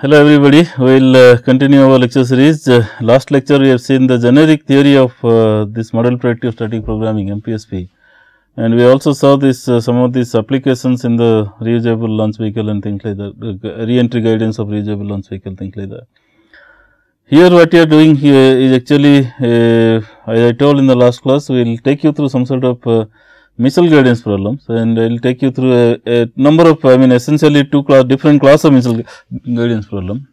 Hello everybody, we will continue our lecture series. Last lecture we have seen the generic theory of this model predictive static programming MPSP, and we also saw this some of these applications in the reusable launch vehicle and things like that, re-entry guidance of reusable launch vehicle, things like that. Here what we are doing here is actually, as I told in the last class, we will take you through some sort of missile guidance problems, and I will take you through a number of, essentially different class of missile guidance problem.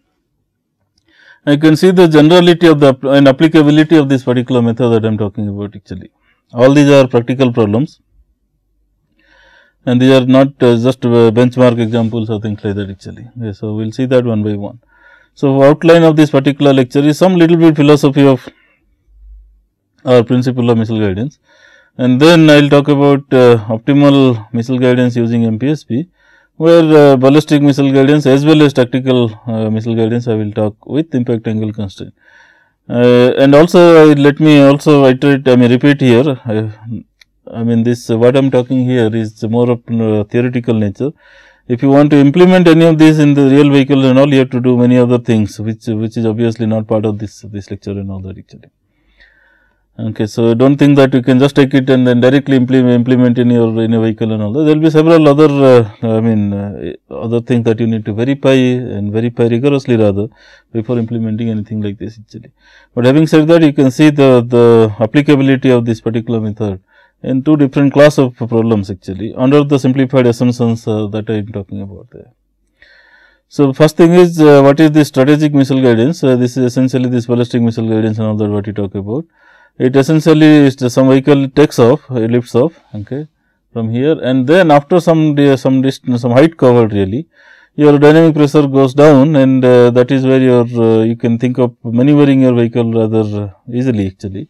I can see the generality of the and applicability of this particular method that I am talking about actually. All these are practical problems, and these are not just benchmark examples or things like that actually. Okay, so, we will see that one by one. So, outline of this particular lecture is some little bit philosophy of or principle of missile guidance. And then I will talk about optimal missile guidance using MPSP, where ballistic missile guidance as well as tactical missile guidance I will talk with impact angle constraint. And also let me also iterate, repeat here, this what I am talking here is more of theoretical nature. If you want to implement any of these in the real vehicle and all, you have to do many other things, which is obviously not part of this lecture and all that actually. Okay, so don't think that you can just take it and then directly implement in your vehicle and all that. There will be several other other things that you need to verify and verify rigorously rather before implementing anything like this actually. But having said that, you can see the applicability of this particular method in two different class of problems actually under the simplified assumptions that I am talking about there. So, first thing is what is the strategic missile guidance? This is essentially this ballistic missile guidance and all that what you talk about. It essentially is some vehicle takes off, it lifts off, okay, from here, and then after some distance, some height covered really, your dynamic pressure goes down, and that is where your you can think of maneuvering your vehicle rather easily actually.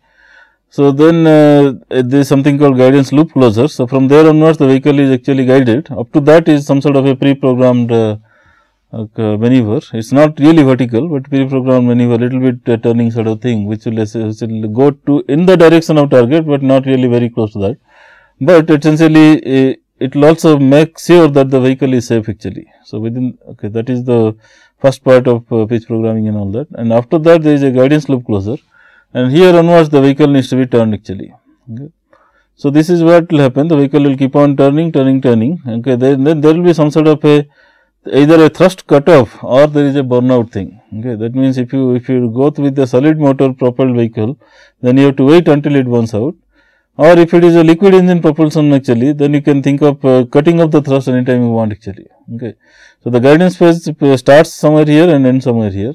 So, then there is something called guidance loop closure. So, from there onwards the vehicle is actually guided. Up to that is some sort of a pre-programmed maneuver. It is not really vertical, but pre-programmed maneuver, little bit turning sort of thing, which will go to in the direction of target, but not really very close to that. But essentially, it will also make sure that the vehicle is safe actually. So, within that is the first part of pitch programming and all that, and after that there is a guidance loop closure, and here onwards the vehicle needs to be turned actually. Okay. So, this is what will happen, the vehicle will keep on turning. Okay. Then there will be some sort of a either a thrust cutoff or there is a burnout thing. Okay. That means, if you go with the solid motor propelled vehicle, then you have to wait until it burns out, or if it is a liquid engine propulsion actually, then you can think of cutting off the thrust anytime you want actually. Okay. So, the guidance phase starts somewhere here and ends somewhere here,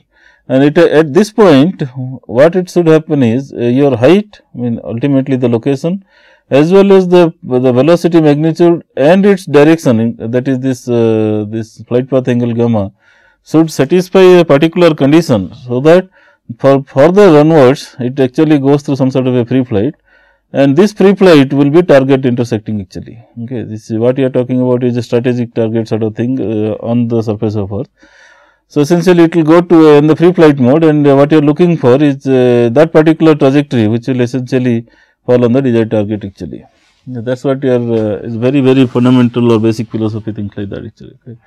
and at this point what it should happen is your height, ultimately the location, as well as the velocity magnitude and its direction, that is this flight path angle gamma, should satisfy a particular condition. So, that for further onwards it actually goes through some sort of a free flight, and this free flight will be target intersecting actually. Okay. This is what you are talking about, is a strategic target sort of thing on the surface of earth. So, essentially it will go to in the free flight mode, and what you are looking for is that particular trajectory which will essentially fall on the desired target actually. That is what your is very fundamental or basic philosophy, things like that actually. Okay.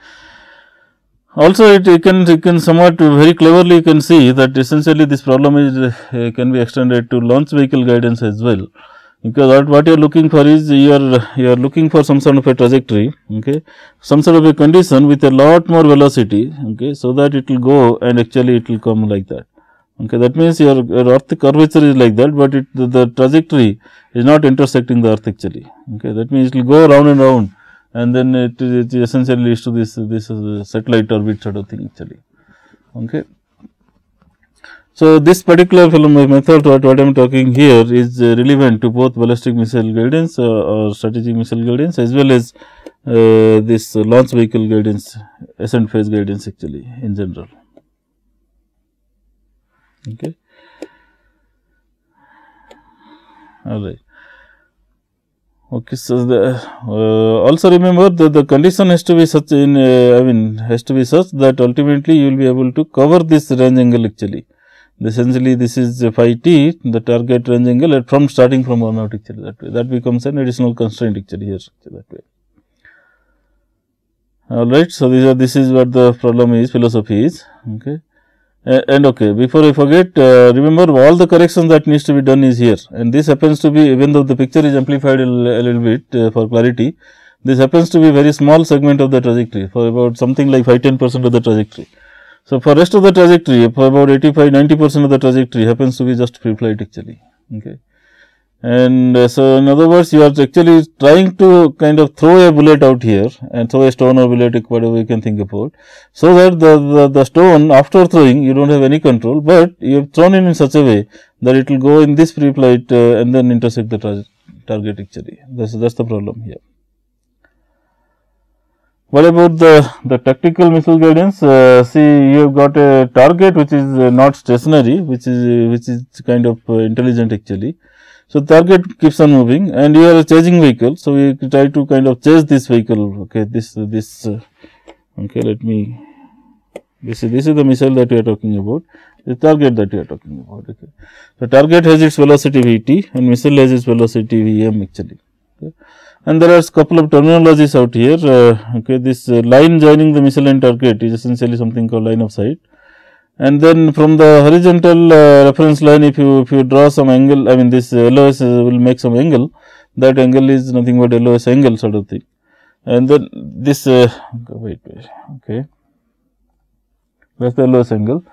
Also, you can somewhat very cleverly you can see that essentially this problem is can be extended to launch vehicle guidance as well, because what you are looking for is you are looking for some sort of a trajectory, okay, some sort of a condition with a lot more velocity, okay, so that it will go and actually it will come like that. Okay, that means your earth curvature is like that, but the trajectory is not intersecting the earth actually. Okay, that means it will go round and round, and then it essentially leads to this satellite orbit sort of thing actually. Okay. So, this particular method what I am talking here is relevant to both ballistic missile guidance or strategic missile guidance, as well as this launch vehicle guidance, ascent phase guidance actually in general. Okay. All right. Okay. So, also remember that the condition has to be such has to be such that ultimately you will be able to cover this range angle actually. Essentially, this is phi t, the target range angle from starting from burnout actually, that way. That becomes an additional constraint actually here that way. Alright. So, this is what the problem is, philosophy is. Okay. And okay, before I forget, remember all the corrections that needs to be done is here, and this happens to be, even though the picture is amplified a little bit for clarity, this happens to be a very small segment of the trajectory, for about something like 5-10% of the trajectory. So, for rest of the trajectory, for about 85-90% of the trajectory happens to be just free flight actually. Okay. And so, in other words, you are actually trying to kind of throw a bullet out here and throw a stone or bullet, whatever you can think about. So, that the stone, after throwing, you do not have any control, but you have thrown it in such a way that it will go in this free flight and then intersect the target actually. That is the problem here. What about the tactical missile guidance? See, you have got a target which is not stationary, which is kind of intelligent actually. So, target keeps on moving and you are a chasing vehicle. So, we try to kind of chase this vehicle. Okay, okay, let me, this is the missile that we are talking about, the target that we are talking about. Okay. The target has its velocity Vt and missile has its velocity Vm actually. Okay. And there are a couple of terminologies out here. Okay, this line joining the missile and target is essentially something called line of sight. And then from the horizontal reference line, if you draw some angle, I mean this LOS will make some angle, that angle is nothing but LOS angle sort of thing. And then this, okay, that is the LOS angle.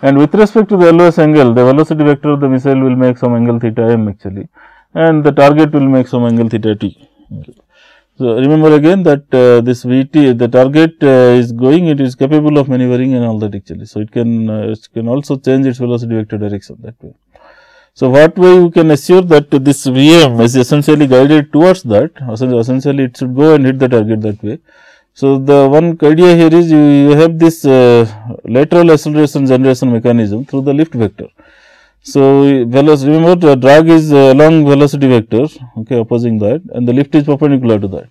And with respect to the LOS angle, the velocity vector of the missile will make some angle theta m actually, and the target will make some angle theta t. Okay. So, remember again that this Vt, the target is going, it is capable of maneuvering and all that actually. So, it can also change its velocity vector direction that way. So, what way you can assure that this Vm is essentially guided towards that, essentially it should go and hit the target that way. So, the one idea here is you have this lateral acceleration generation mechanism through the lift vector. So, remember the drag is along velocity vector, okay, opposing that, and the lift is perpendicular to that.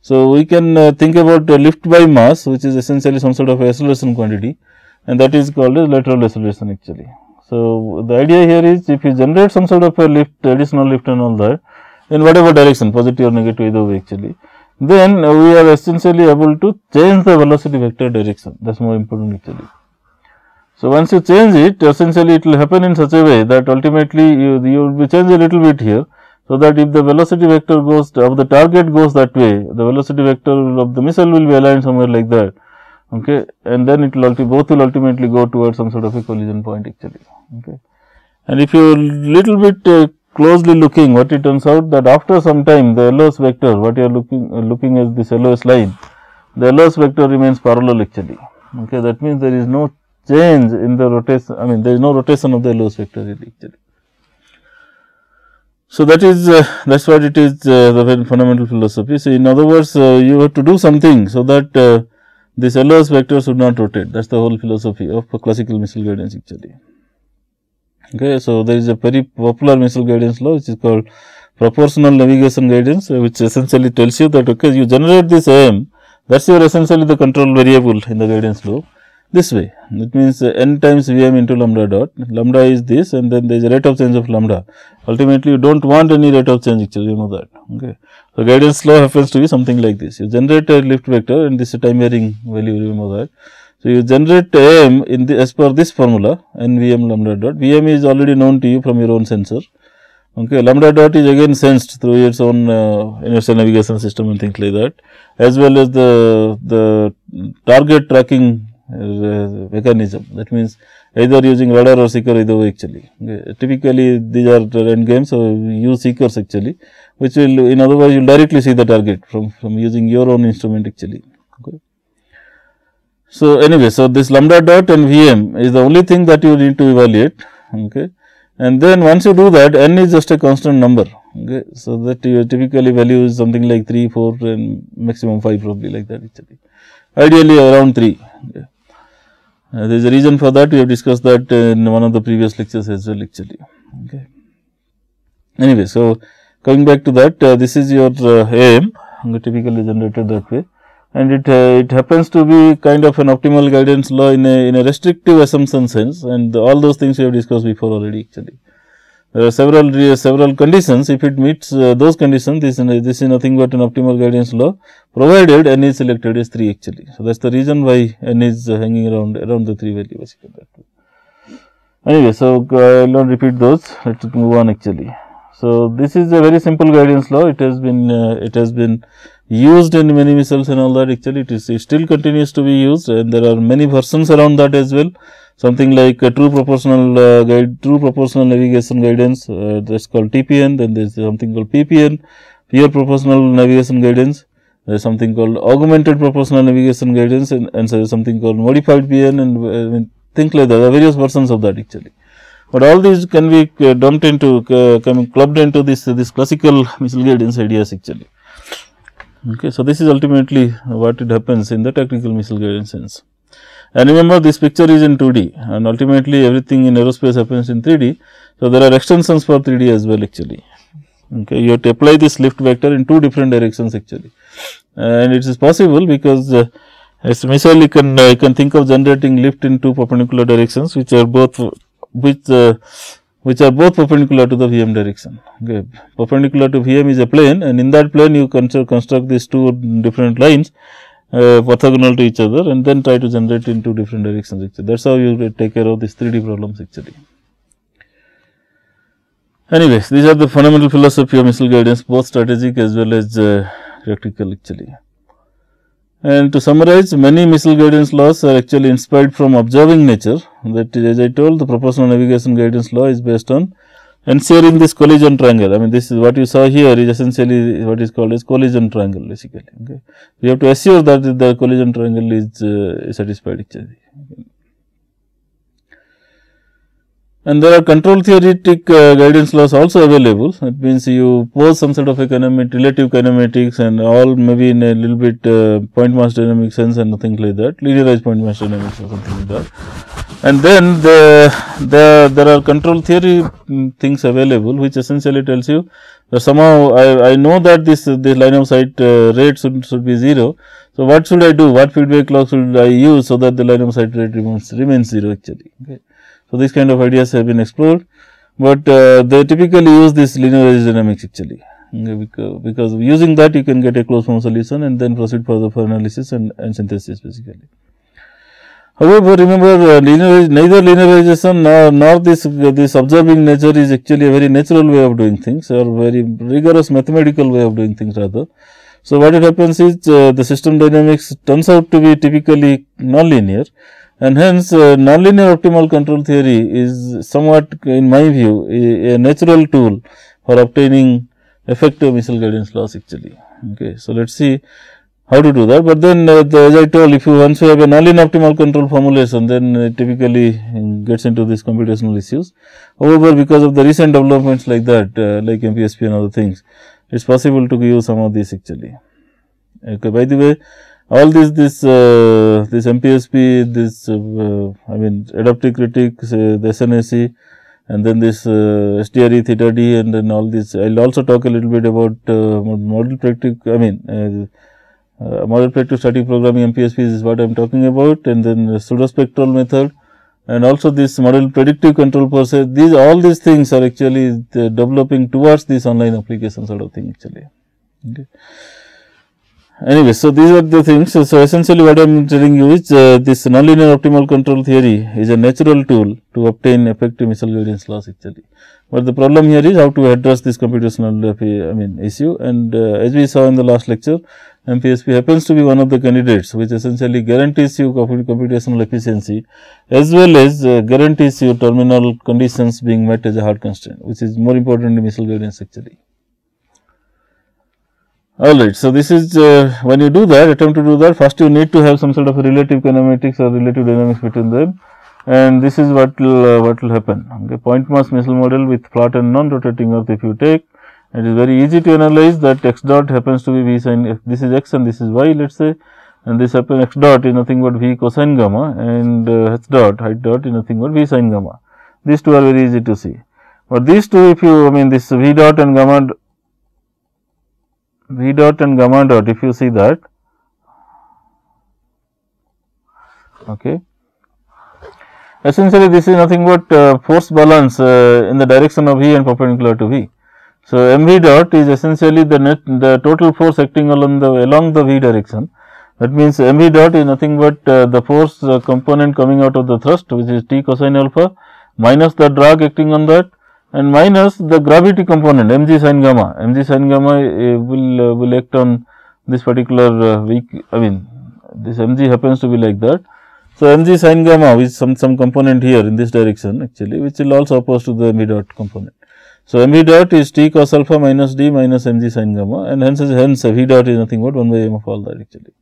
So, we can think about lift by mass, which is essentially some sort of acceleration quantity, and that is called as lateral acceleration actually. So, the idea here is if you generate some sort of a lift, additional lift and all that, in whatever direction, positive or negative either way actually, then we are essentially able to change the velocity vector direction. That is more important actually. So, once you change it, essentially it will happen in such a way that ultimately you will be change a little bit here. So, that if the velocity vector goes of the target goes that way, the velocity vector of the missile will be aligned somewhere like that, okay, and then it will both will ultimately go towards some sort of a collision point actually. Okay. And if you little bit closely looking, what it turns out that after some time the LOS vector, what you are looking as this LOS line, the LOS vector remains parallel actually. Okay, that means there is no change in the rotation, I mean there is no rotation of the LOS vector really actually. So, that is what it is, the very fundamental philosophy. So, in other words, you have to do something so that this LOS vector should not rotate. That is the whole philosophy of classical missile guidance actually. Okay. So, there is a very popular missile guidance law which is called proportional navigation guidance, which essentially tells you that okay, you generate this AM, that is your essentially the control variable in the guidance law this way. It means n times Vm into lambda dot, lambda is this and then there is a rate of change of lambda. Ultimately, you do not want any rate of change actually, you know that. Okay. So, guidance law happens to be something like this. You generate a lift vector and this is time varying value, remember that. So, you generate Am in the as per this formula n Vm lambda dot. Vm is already known to you from your own sensor. Okay. Lambda dot is again sensed through its own inertial navigation system and things like that, as well as the target tracking mechanism. That means either using radar or seeker either way actually. Okay. Typically, these are end games, so use seekers actually, which will in other words you will directly see the target from using your own instrument actually. Okay. So, anyway, so this lambda dot and Vm is the only thing that you need to evaluate. Okay. And then once you do that, n is just a constant number. Okay. So, that your typically value is something like 3, 4 and maximum 5 probably like that actually. Ideally around 3. Okay. There is a reason for that, we have discussed that in one of the previous lectures as well actually. Okay. Anyway, so coming back to that, this is your AM, typically generated that way, and it happens to be kind of an optimal guidance law in a restrictive assumption sense, and all those things we have discussed before already actually. There are several conditions. If it meets those conditions, this is nothing but an optimal guidance law, provided n is selected as 3 actually. So, that is the reason why n is hanging around the 3 value basically. Anyway, so I will not repeat those. Let us move on actually. So, this is a very simple guidance law. It has been used in many missiles and all that actually. It still continues to be used, and there are many versions around that as well. Something like true proportional navigation guidance, that is called TPN. Then there is something called PPN, pure proportional navigation guidance. There is something called augmented proportional navigation guidance, and so something called modified PN, and things like that. There are various versions of that actually. But all these can be clubbed into this classical missile guidance ideas actually. Okay, so this is ultimately what it happens in the tactical missile guidance sense. And remember, this picture is in 2D, and ultimately everything in aerospace happens in 3D. So, there are extensions for 3D as well actually. Okay, you have to apply this lift vector in 2 different directions actually, and it is possible because as a missile you can think of generating lift in 2 perpendicular directions, which are both perpendicular to the VM direction. Okay. Perpendicular to VM is a plane, and in that plane you construct these 2 different lines orthogonal to each other, and then try to generate in 2 different directions actually. That is how you take care of these 3D problems actually. Anyways, these are the fundamental philosophy of missile guidance, both strategic as well as tactical actually. And to summarize, many missile guidance laws are actually inspired from observing nature. That is, as I told, the proportional navigation guidance law is based on ensuring this collision triangle. I mean, this is what you saw here is essentially what is called as collision triangle basically. Okay. We have to assure that the collision triangle is satisfied actually. Okay. And there are control theoretic guidance laws also available. That means you pose some sort of a relative kinematics, and all maybe in a little bit point mass dynamic sense and nothing like that, linearized point mass dynamics or something like that. And then there are control theory things available, which essentially tells you that somehow I know that this line of sight rate should be 0. So, what should I do? What feedback clock should I use so that the line of sight rate remains 0 actually. Okay. So, these kind of ideas have been explored, but they typically use this linearized dynamics actually, okay, because using that you can get a closed form solution and then proceed further for analysis and synthesis basically. However, remember neither linearization nor this observing nature is actually a very natural way of doing things, or very rigorous mathematical way of doing things rather. So, what it happens is the system dynamics turns out to be typically nonlinear, and hence nonlinear optimal control theory is somewhat, in my view, a natural tool for obtaining effective missile guidance laws actually. Okay. So, let us see how to do that, but then as I told, if you once you have a nonlinear optimal control formulation, then it typically gets into these computational issues. However, because of the recent developments like that, like MPSP and other things, it is possible to use some of these actually. Okay. By the way, all this MPSP, this I mean adaptive critics, the SNAC, and then this SDRE theta D, and then all this. I will also talk a little bit about model practical. I mean model practical static programming MPSP is what I am talking about, and then pseudospectral method, and also this model predictive control process. All these things are actually developing towards this online application sort of thing actually. Okay. Anyway, so these are the things. So, essentially what I am telling you is this nonlinear optimal control theory is a natural tool to obtain effective missile guidance laws actually. But the problem here is how to address this computational issue, and as we saw in the last lecture, MPSP happens to be one of the candidates which essentially guarantees you computational efficiency as well as guarantees you terminal conditions being met as a hard constraint, which is more important in missile guidance actually. Alright, so this is when you do that, attempt to do that, first you need to have some sort of a relative kinematics or relative dynamics between them, and this is what will happen. Okay, point mass missile model with flat and non-rotating earth, if you take, it is very easy to analyze that x dot happens to be v sin, if this is x and this is y, let us say, and this happens x dot is nothing but v cosine gamma, and h dot height dot is nothing but v sin gamma. These two are very easy to see, but these two, if you this v dot and gamma dot, if you see that, okay, Essentially, this is nothing but force balance in the direction of V and perpendicular to V. So, mv dot is essentially the total force acting along the V direction. That means, mv dot is nothing but the force component coming out of the thrust, which is T cosine alpha, minus the drag acting on that, and minus the gravity component mg sin gamma. Mg sin gamma will act on this particular this mg happens to be like that. So, mg sin gamma is some component here in this direction actually, which will also oppose to the mv dot component. So, mv dot is T cos alpha minus D minus mg sin gamma, and hence v dot is nothing but 1 by m of all that actually.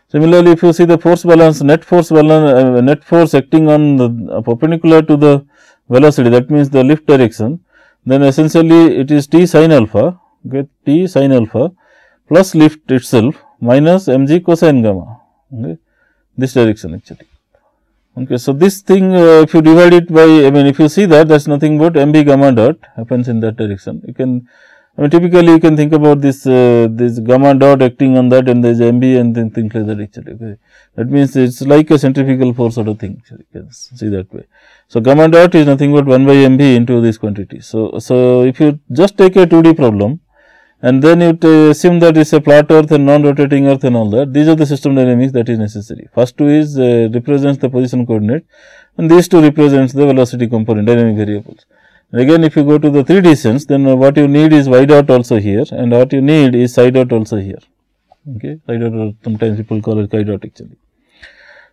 Similarly, if you see the force balance, net force acting on the perpendicular to the velocity, that means the lift direction, then essentially it is T sin alpha, okay, T sin alpha plus lift itself minus mg cosine gamma, okay, this direction actually. Okay, so this thing if you divide it by, if you see that is nothing but mb gamma dot happens in that direction. You can, typically you can think about this gamma dot acting on that, and there is mb and then things like that actually. Okay. That means it is like a centrifugal force sort of thing actually, you can see that way. So, gamma dot is nothing but 1 by mb into this quantity. So, if you just take a 2D problem and then you assume that it is a flat earth and non-rotating earth and all that, these are the system dynamics that is necessary. First two is represents the position coordinate, and these two represents the velocity component, dynamic variables. And again, if you go to the 3D sense, then what you need is y dot also here, and what you need is psi dot also here. Okay, psi dot, or sometimes people call it chi dot actually.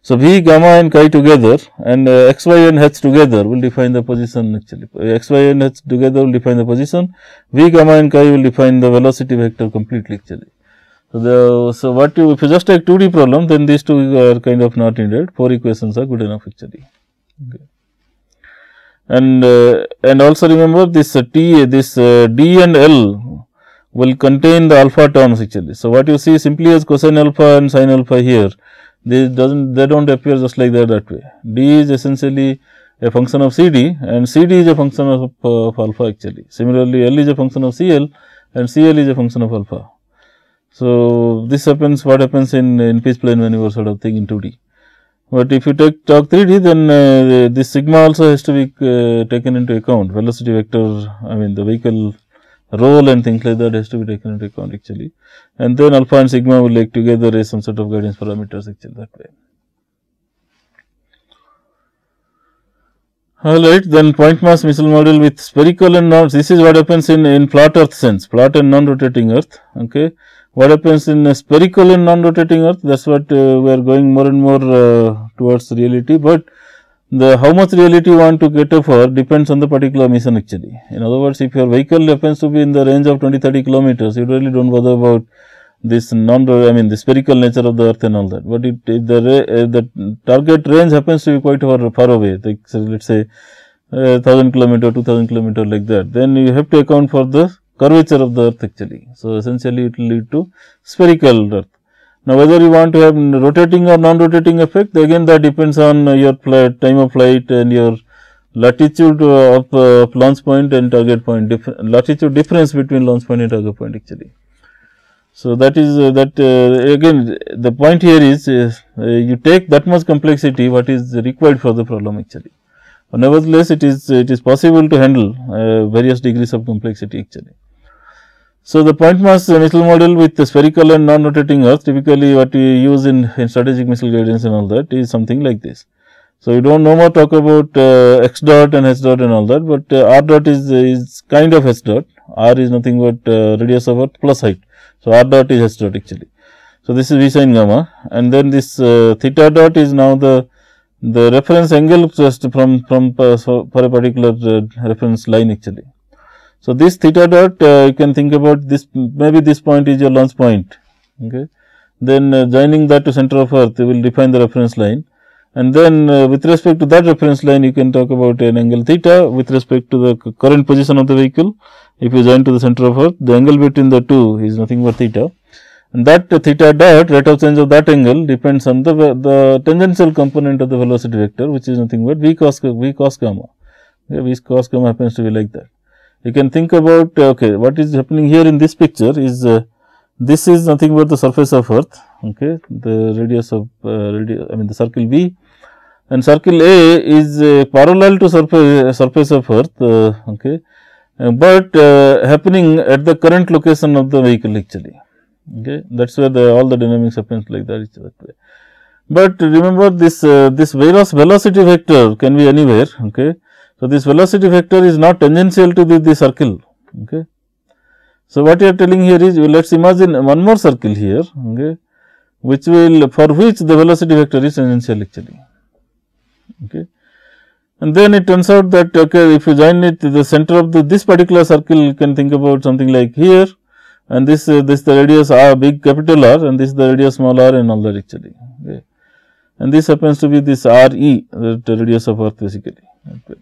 So, V, gamma and chi together, and x, y and h together will define the position actually. X, y and h together will define the position. V, gamma and chi will define the velocity vector completely actually. So, what if you just take 2D problem, then these two are kind of not needed. 4 equations are good enough actually. Okay. And also remember this D and L will contain the alpha terms actually. So, what you see simply as cosine alpha and sin alpha here, they don't appear just like that way. D is essentially a function of CD, and CD is a function of alpha actually. Similarly, L is a function of CL, and CL is a function of alpha. So, this happens, what happens in pitch plane maneuver sort of thing in 2D. But if you talk 3D, then this sigma also has to be taken into account, velocity vector, the vehicle roll and things like that has to be taken into account actually, and then alpha and sigma will act together as some sort of guidance parameters actually that way. Alright, then point mass missile model with spherical and non, this is what happens in flat earth sense, flat and non-rotating earth. Okay. What happens in spherical and non-rotating earth, that is what we are going more and more towards reality, but how much reality you want to cater for depends on the particular mission actually. In other words, if your vehicle happens to be in the range of 20-30 kilometers, you really don't bother about this the spherical nature of the earth and all that. But if the target range happens to be quite far away, like let us say 1000 kilometer, 2000 kilometer like that, then you have to account for the curvature of the earth actually. So, essentially it will lead to spherical earth. Now, whether you want to have rotating or non-rotating effect, again that depends on your time of flight and your latitude of launch point and target point, latitude difference between launch point and target point actually. So, that is again the point here is you take that much complexity what is required for the problem actually. But nevertheless, it is possible to handle various degrees of complexity actually. So, the point mass missile model with the spherical and non-rotating earth, typically what we use in strategic missile guidance and all that is something like this. So, you don't no more talk about x dot and h dot and all that, but r dot is kind of h dot, r is nothing but radius of earth plus height. So, r dot is h dot actually. So, this is V sin gamma, and then this theta dot is now the reference angle just from for a particular reference line actually. So, this theta dot you can think about this, maybe this point is your launch point, okay. Then joining that to center of earth, you will define the reference line, and then with respect to that reference line, you can talk about an angle theta with respect to the current position of the vehicle. If you join to the center of earth, the angle between the two is nothing but theta, and that theta dot, rate of change of that angle depends on the tangential component of the velocity vector, which is nothing but v cos gamma. Okay, v cos gamma happens to be like that. You can think about okay, what is happening here in this picture is this is nothing but the surface of earth, okay, the radius of the circle V, and circle A is parallel to surface of earth, okay, but happening at the current location of the vehicle actually, okay. That is where all the dynamics happens like that, way. But remember this velocity vector can be anywhere, okay. So, this velocity vector is not tangential to the circle, okay. So, what you are telling here is, let us imagine one more circle here, okay, which will, for which the velocity vector is tangential actually, okay. And then it turns out that, okay, if you join it, the center of this particular circle, you can think about something like here, and this the radius R, big capital R, and this is the radius small r and all that actually, okay. And this happens to be this R e, the radius of earth basically, okay.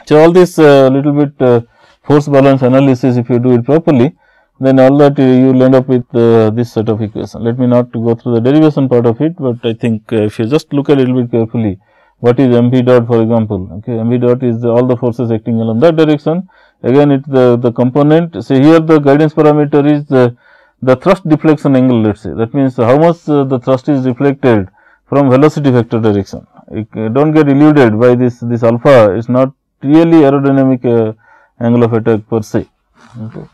So, all this little bit force balance analysis, if you do it properly, then all that you will end up with this set of equation. Let me not go through the derivation part of it, but I think if you just look a little bit carefully, what is mv dot, for example, okay, mv dot is all the forces acting along that direction. Again, it is the component. Say here the guidance parameter is the thrust deflection angle, let us say. That means, how much the thrust is reflected from velocity vector direction. It do not get eluded by this alpha, it is not really aerodynamic angle of attack per se, okay.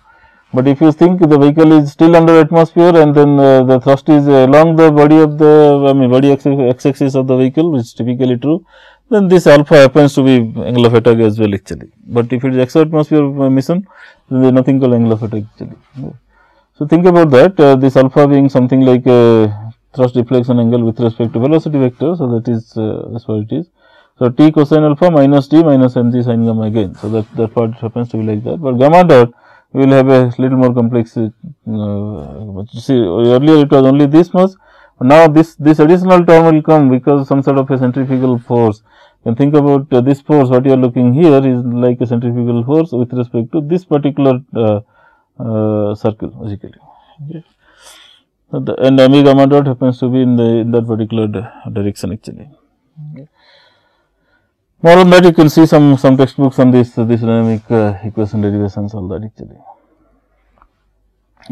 But if you think the vehicle is still under atmosphere and then the thrust is along the body of the body x axis of the vehicle, which is typically true, then this alpha happens to be angle of attack as well actually. But if it is exo-atmosphere mission, then there is nothing called angle of attack actually. Okay. So, think about that, this alpha being something like thrust deflection angle with respect to velocity vector. So, that is that's what it is. So, T cosine alpha minus T minus mg sin gamma again. So, that part happens to be like that, but gamma dot we will have a little more complex, see earlier it was only this much, now this additional term will come because some sort of a centrifugal force. You can think about this force, what you are looking here is like a centrifugal force with respect to this particular circle basically, okay. So, and mv gamma dot happens to be in that particular direction actually, okay. More on that, you can see some textbooks on this dynamic equation derivations, all that actually.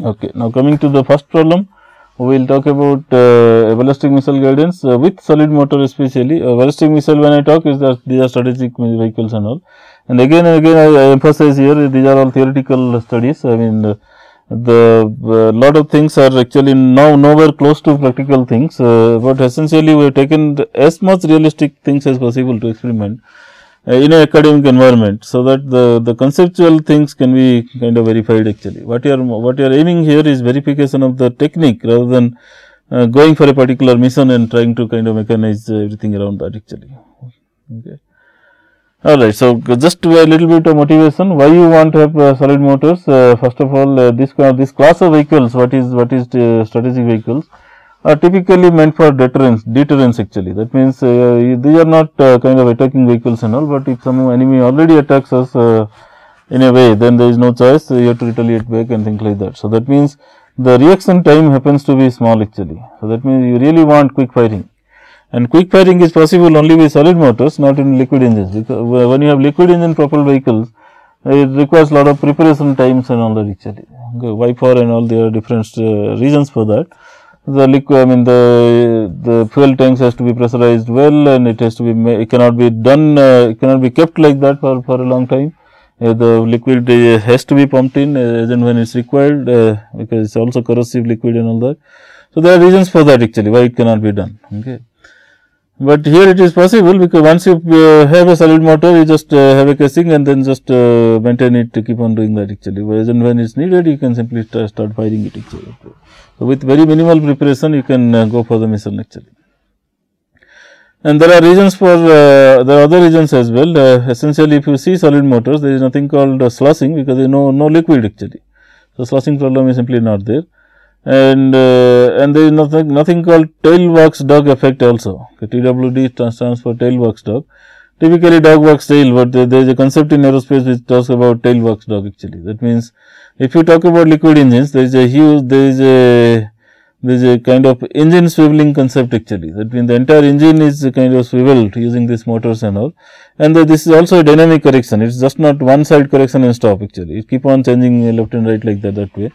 Okay. Now, coming to the first problem, we will talk about ballistic missile guidance with solid motor especially. Ballistic missile, when I talk, is that these are strategic vehicles and all. And again I emphasize here, these are all theoretical studies. I mean, the lot of things are actually now nowhere close to practical things, but essentially we have taken as much realistic things as possible to experiment in an academic environment. So, that the conceptual things can be kind of verified actually. What you are aiming here is verification of the technique rather than going for a particular mission and trying to kind of mechanize everything around that actually, okay. Alright, so just a little bit of motivation, why you want to have solid motors. First of all, this class of vehicles, what is strategic vehicles, are typically meant for deterrence actually. That means, these are not kind of attacking vehicles and all, but if some enemy already attacks us in a way, then there is no choice, you have to retaliate back and things like that. So, that means the reaction time happens to be small actually. So, that means you really want quick firing. And quick firing is possible only with solid motors, not in liquid engines, because when you have liquid engine propelled vehicles, it requires a lot of preparation times and all that actually. Okay, Y4 and all, there are different reasons for that. The liquid, I mean the fuel tanks has to be pressurized well, and it has to be, it cannot be done, it cannot be kept like that for a long time. The liquid has to be pumped in as and when it is required, because it is also corrosive liquid and all that. So, there are reasons for that actually, why it cannot be done, okay. But here it is possible, because once you have a solid motor, you just have a casing and then just maintain it to keep on doing that actually. Whereas when it is needed, you can simply start firing it actually. So, with very minimal preparation, you can go for the mission actually. And there are reasons for, there are other reasons as well. Essentially, if you see solid motors, there is nothing called sloshing, because there is no liquid actually. So, sloshing problem is simply not there. And there is nothing called tail wags dog effect also. Okay, TWD stands for tail wags dog. Typically dog wags tail, but there is a concept in aerospace which talks about tail wags dog actually. That means, if you talk about liquid engines, there is a kind of engine swiveling concept actually. That means, the entire engine is kind of swiveled using these motors and all. And this is also a dynamic correction. It is just not one side correction and stop actually. It keep on changing left and right like that way.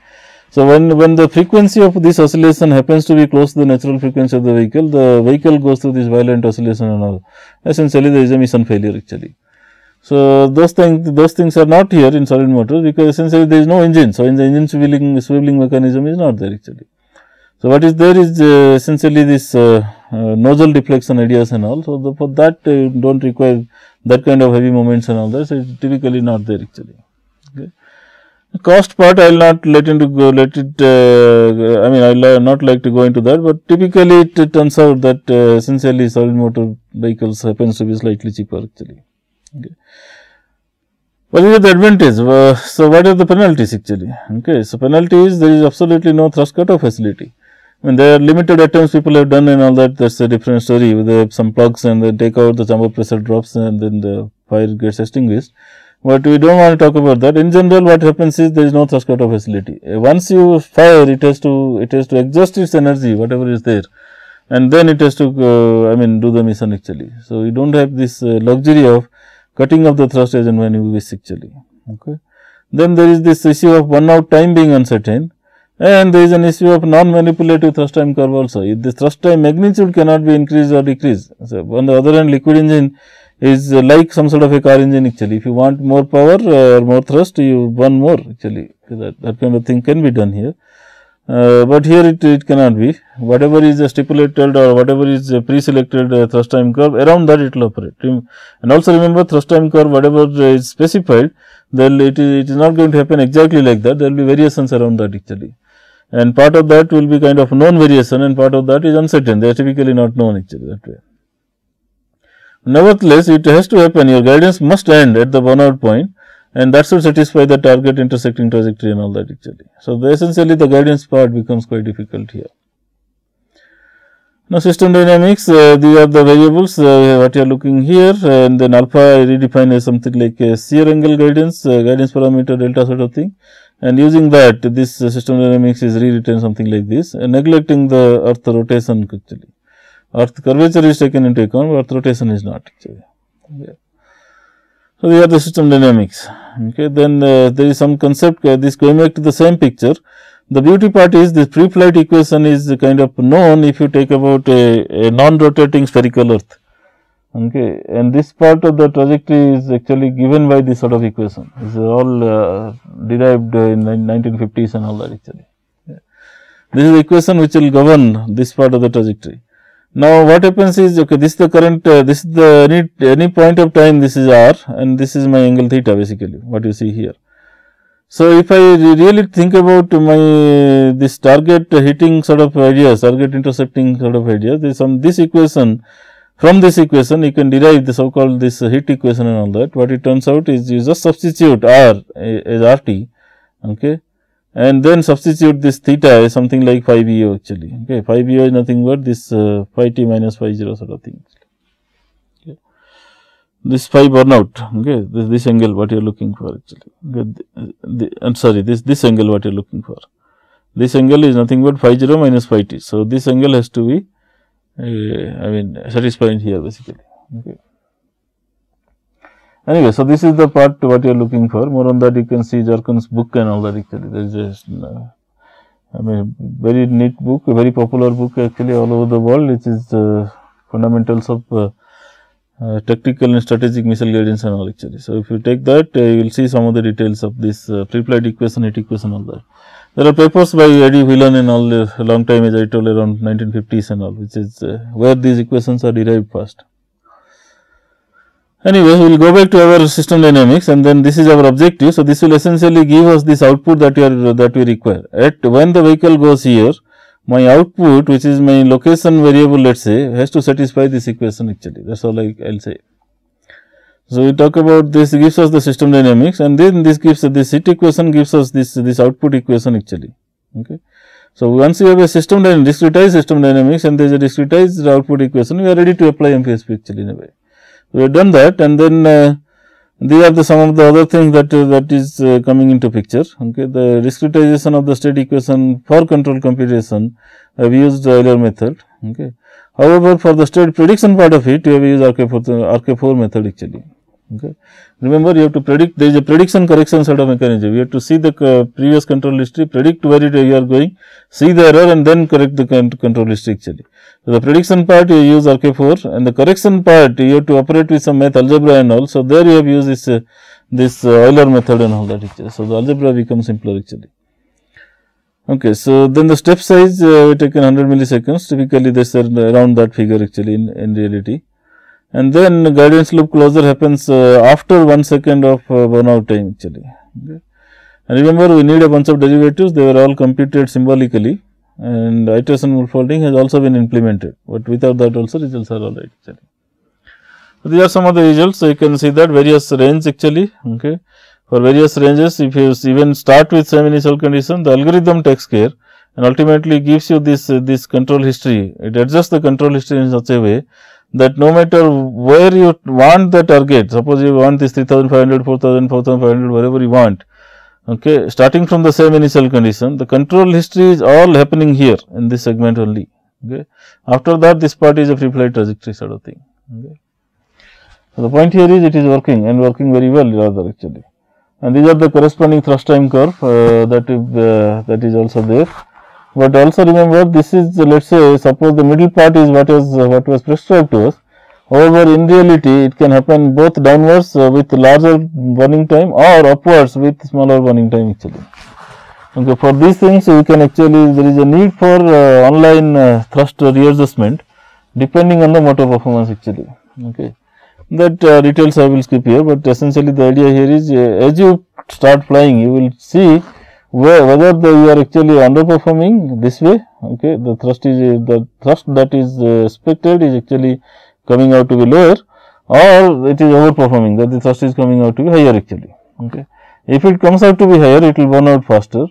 So, when the frequency of this oscillation happens to be close to the natural frequency of the vehicle goes through this violent oscillation and all. Essentially, there is a mission failure actually. So, those things are not here in solid motors, because essentially there is no engine. So, in the engine swiveling mechanism is not there actually. So, what is there is essentially this nozzle deflection ideas and all. So, for that you do not require that kind of heavy moments and all that. So, it is typically not there actually. Okay. The cost part I will not I will not like to go into that, but typically it turns out that essentially solid motor vehicles happens to be slightly cheaper actually. Okay. What is the advantage? So, what are the penalties actually? Okay. So, penalty is there is absolutely no thrust cutoff facility. When there are limited attempts people have done and all that, that is a different story. They have some plugs and they take out, the chamber pressure drops and then the fire gets extinguished. But we do not want to talk about that. In general, what happens is there is no thrust cutoff facility. Once you fire, it has to exhaust its energy, whatever is there, and then it has to do the mission actually. So, you do not have this luxury of cutting off the thrust as and when you wish actually. Okay. Then there is this issue of burnout time being uncertain, and there is an issue of non-manipulative thrust time curve also. If the thrust time magnitude cannot be increased or decreased. So, on the other hand, liquid engine is like some sort of a car engine actually. If you want more power or more thrust, you burn more actually. That kind of thing can be done here. But here it cannot be. Whatever is stipulated or whatever is pre-selected thrust time curve, around that it will operate. And also remember, thrust time curve, whatever is specified, then it is not going to happen exactly like that. There will be variations around that actually. And part of that will be kind of known variation, and part of that is uncertain. They are typically not known actually that way. Nevertheless, it has to happen. Your guidance must end at the burnout point, and that should satisfy the target intersecting trajectory and all that actually. So, essentially the guidance part becomes quite difficult here. Now, system dynamics, these are the variables what you are looking here, and then alpha I redefine as something like a shear angle guidance, guidance parameter delta sort of thing, and using that this system dynamics is rewritten something like this, neglecting the earth rotation actually. Earth curvature is taken into account, but earth rotation is not actually. Okay. So, these are the system dynamics. Okay. Then there is some concept, this going back to the same picture. The beauty part is this pre-flight equation is kind of known if you take about a non-rotating spherical earth. Okay. And this part of the trajectory is actually given by this sort of equation. This is all derived in 1950s and all that actually. Yeah. This is the equation which will govern this part of the trajectory. Now, what happens is, okay, this is the current, this is the any point of time, this is r, and this is my angle theta basically, what you see here. So, if I really think about my this target hitting sort of ideas, target intercepting sort of ideas, there is some this equation. From this equation, you can derive the so called this heat equation and all that. What it turns out is you just substitute r as RT, okay, and then substitute this theta as something like phi BO actually. Okay, phi BO is nothing but this phi t minus phi 0 sort of thing. Okay. This phi burnout, okay, this angle what you are looking for actually. Okay, I'm sorry, this angle what you are looking for. This angle is nothing but phi 0 minus phi t. So, this angle has to be satisfied here basically. Okay. Anyway, so this is the part what you are looking for. More on that you can see Jarkon's book and all that actually. There is a very neat book, a very popular book actually all over the world, which is fundamentals of tactical and strategic missile guidance and all actually. So, if you take that, you will see some of the details of this pre-flight equation, heat equation, all that. There are papers by Eddie Whelan and all a long time, as I told, around 1950s and all, which is where these equations are derived first. Anyway, we will go back to our system dynamics, and then this is our objective. So, this will essentially give us this output that we require. At when the vehicle goes here, my output, which is my location variable, let us say, has to satisfy this equation actually. That is all I will say. So, we talk about this gives us the system dynamics, and then this gives this heat equation gives us this output equation actually. Okay. So, once you have a system discretized system dynamics and there is a discretized output equation, we are ready to apply MPSP actually in a way. We have done that, and then these are some of the other things that is coming into picture. Okay. The discretization of the state equation for control computation, we used the Euler method. Okay. However, for the state prediction part of it, we have used RK4 method actually. Okay. Remember, you have to predict, there is a prediction correction sort of mechanism. You have to see the previous control history, predict where you are going, see the error and then correct the control history actually. So, the prediction part you use RK4 and the correction part you have to operate with some math algebra and all. So, there you have used this Euler method and all that actually. So, the algebra becomes simpler actually. Okay, so then the step size we taken 100 milliseconds, typically this around that figure actually in reality. And then guidance loop closure happens after 1 second of burnout time actually. Okay. And remember, we need a bunch of derivatives, they were all computed symbolically, and iteration folding has also been implemented, but without that also results are alright actually. So, these are some of the results. So, you can see that various range actually. Okay. For various ranges, if you even start with same initial condition, the algorithm takes care and ultimately gives you this control history. It adjusts the control history in such a way that no matter where you want the target, suppose you want this 3500, 4000, 4500, wherever you want, okay, starting from the same initial condition, the control history is all happening here in this segment only. Okay. After that, this part is a free flight trajectory sort of thing. Okay. So, the point here is it is working and working very well rather actually. And these are the corresponding thrust time curve that is also there. But also remember, this is let us say, suppose the middle part is what was prescribed to us. However, in reality it can happen both downwards with larger burning time or upwards with smaller burning time actually. Okay, for these things we can actually, there is a need for online thrust readjustment depending on the motor performance actually. Okay. That details I will skip here, but essentially the idea here is as you start flying you will see whether you are actually underperforming this way. Okay, the thrust that is expected is actually coming out to be lower, or it is overperforming, that the thrust is coming out to be higher actually. Okay. If it comes out to be higher, it will burn out faster.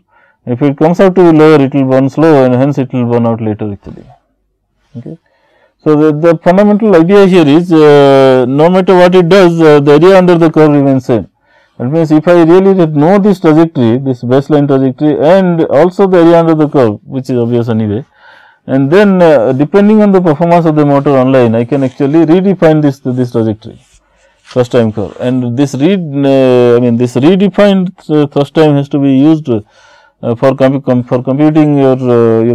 If it comes out to be lower, it will burn slow and hence it will burn out later actually. Okay. So, the fundamental idea here is no matter what it does, the area under the curve remains same. That means, if I really know this trajectory, this baseline trajectory and also the area under the curve, which is obvious anyway, and then depending on the performance of the motor online, I can actually redefine this trajectory thrust time curve, and this redefined thrust time has to be used for computing your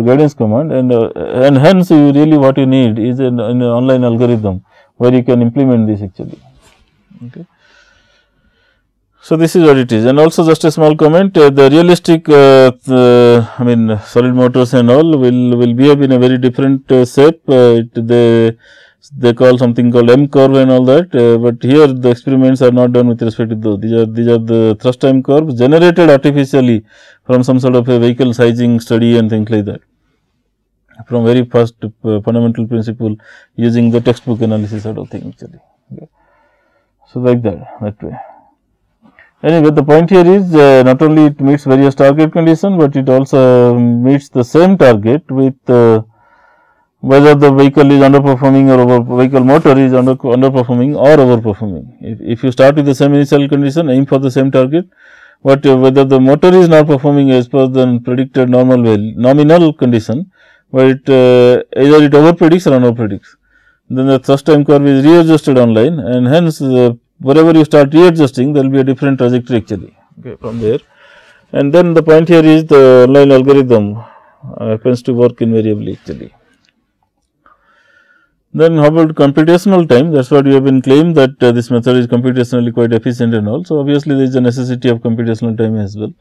guidance command, and hence you really what you need is an online algorithm where you can implement this actually. Okay. So, this is what it is, and also just a small comment, the realistic solid motors and all will behave in a very different shape. They call something called M curve and all that, but here the experiments are not done with respect to those. These are the thrust time curves generated artificially from some sort of a vehicle sizing study and things like that, from very first fundamental principle using the textbook analysis sort of thing actually. Okay. So, like that way. Anyway, the point here is not only it meets various target conditions, but it also meets the same target with whether the vehicle is underperforming or vehicle motor is underperforming or overperforming. If you start with the same initial condition, aim for the same target, but whether the motor is not performing as per the predicted nominal condition, but either it over predicts or under predicts, then the thrust time curve is readjusted online, and hence wherever you start readjusting, there will be a different trajectory actually, okay, from there. And then the point here is the online algorithm happens to work invariably actually. Then how about computational time? That is what we have been claimed, that this method is computationally quite efficient and all. So, obviously, there is a necessity of computational time as well,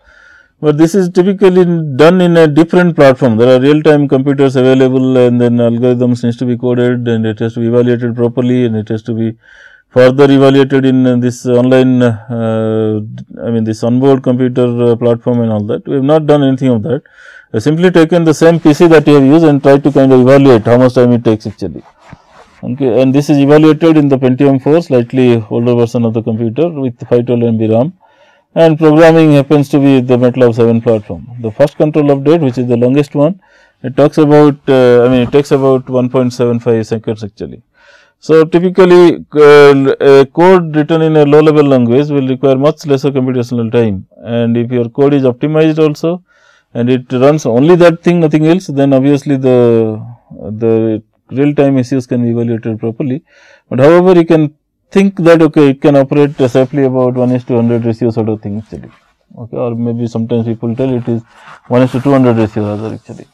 but this is typically done in a different platform. There are real time computers available, and then algorithms needs to be coded, and it has to be evaluated properly, and it has to be further evaluated in this online this onboard computer platform and all that. We have not done anything of that. We have simply taken the same PC that we have used and tried to kind of evaluate how much time it takes actually. Okay, and this is evaluated in the Pentium 4, slightly older version of the computer with 512 MB RAM, and programming happens to be the MATLAB 7 platform. The first control update, which is the longest one, it talks about it takes about 1.75 seconds actually. So, typically a code written in a low level language will require much lesser computational time, and if your code is optimized also and it runs only that thing, nothing else, then obviously the real time issues can be evaluated properly. But however, you can think that okay, it can operate safely about 1:100 ratio sort of thing actually. Okay, or maybe sometimes people tell it is 1:200 ratio rather actually.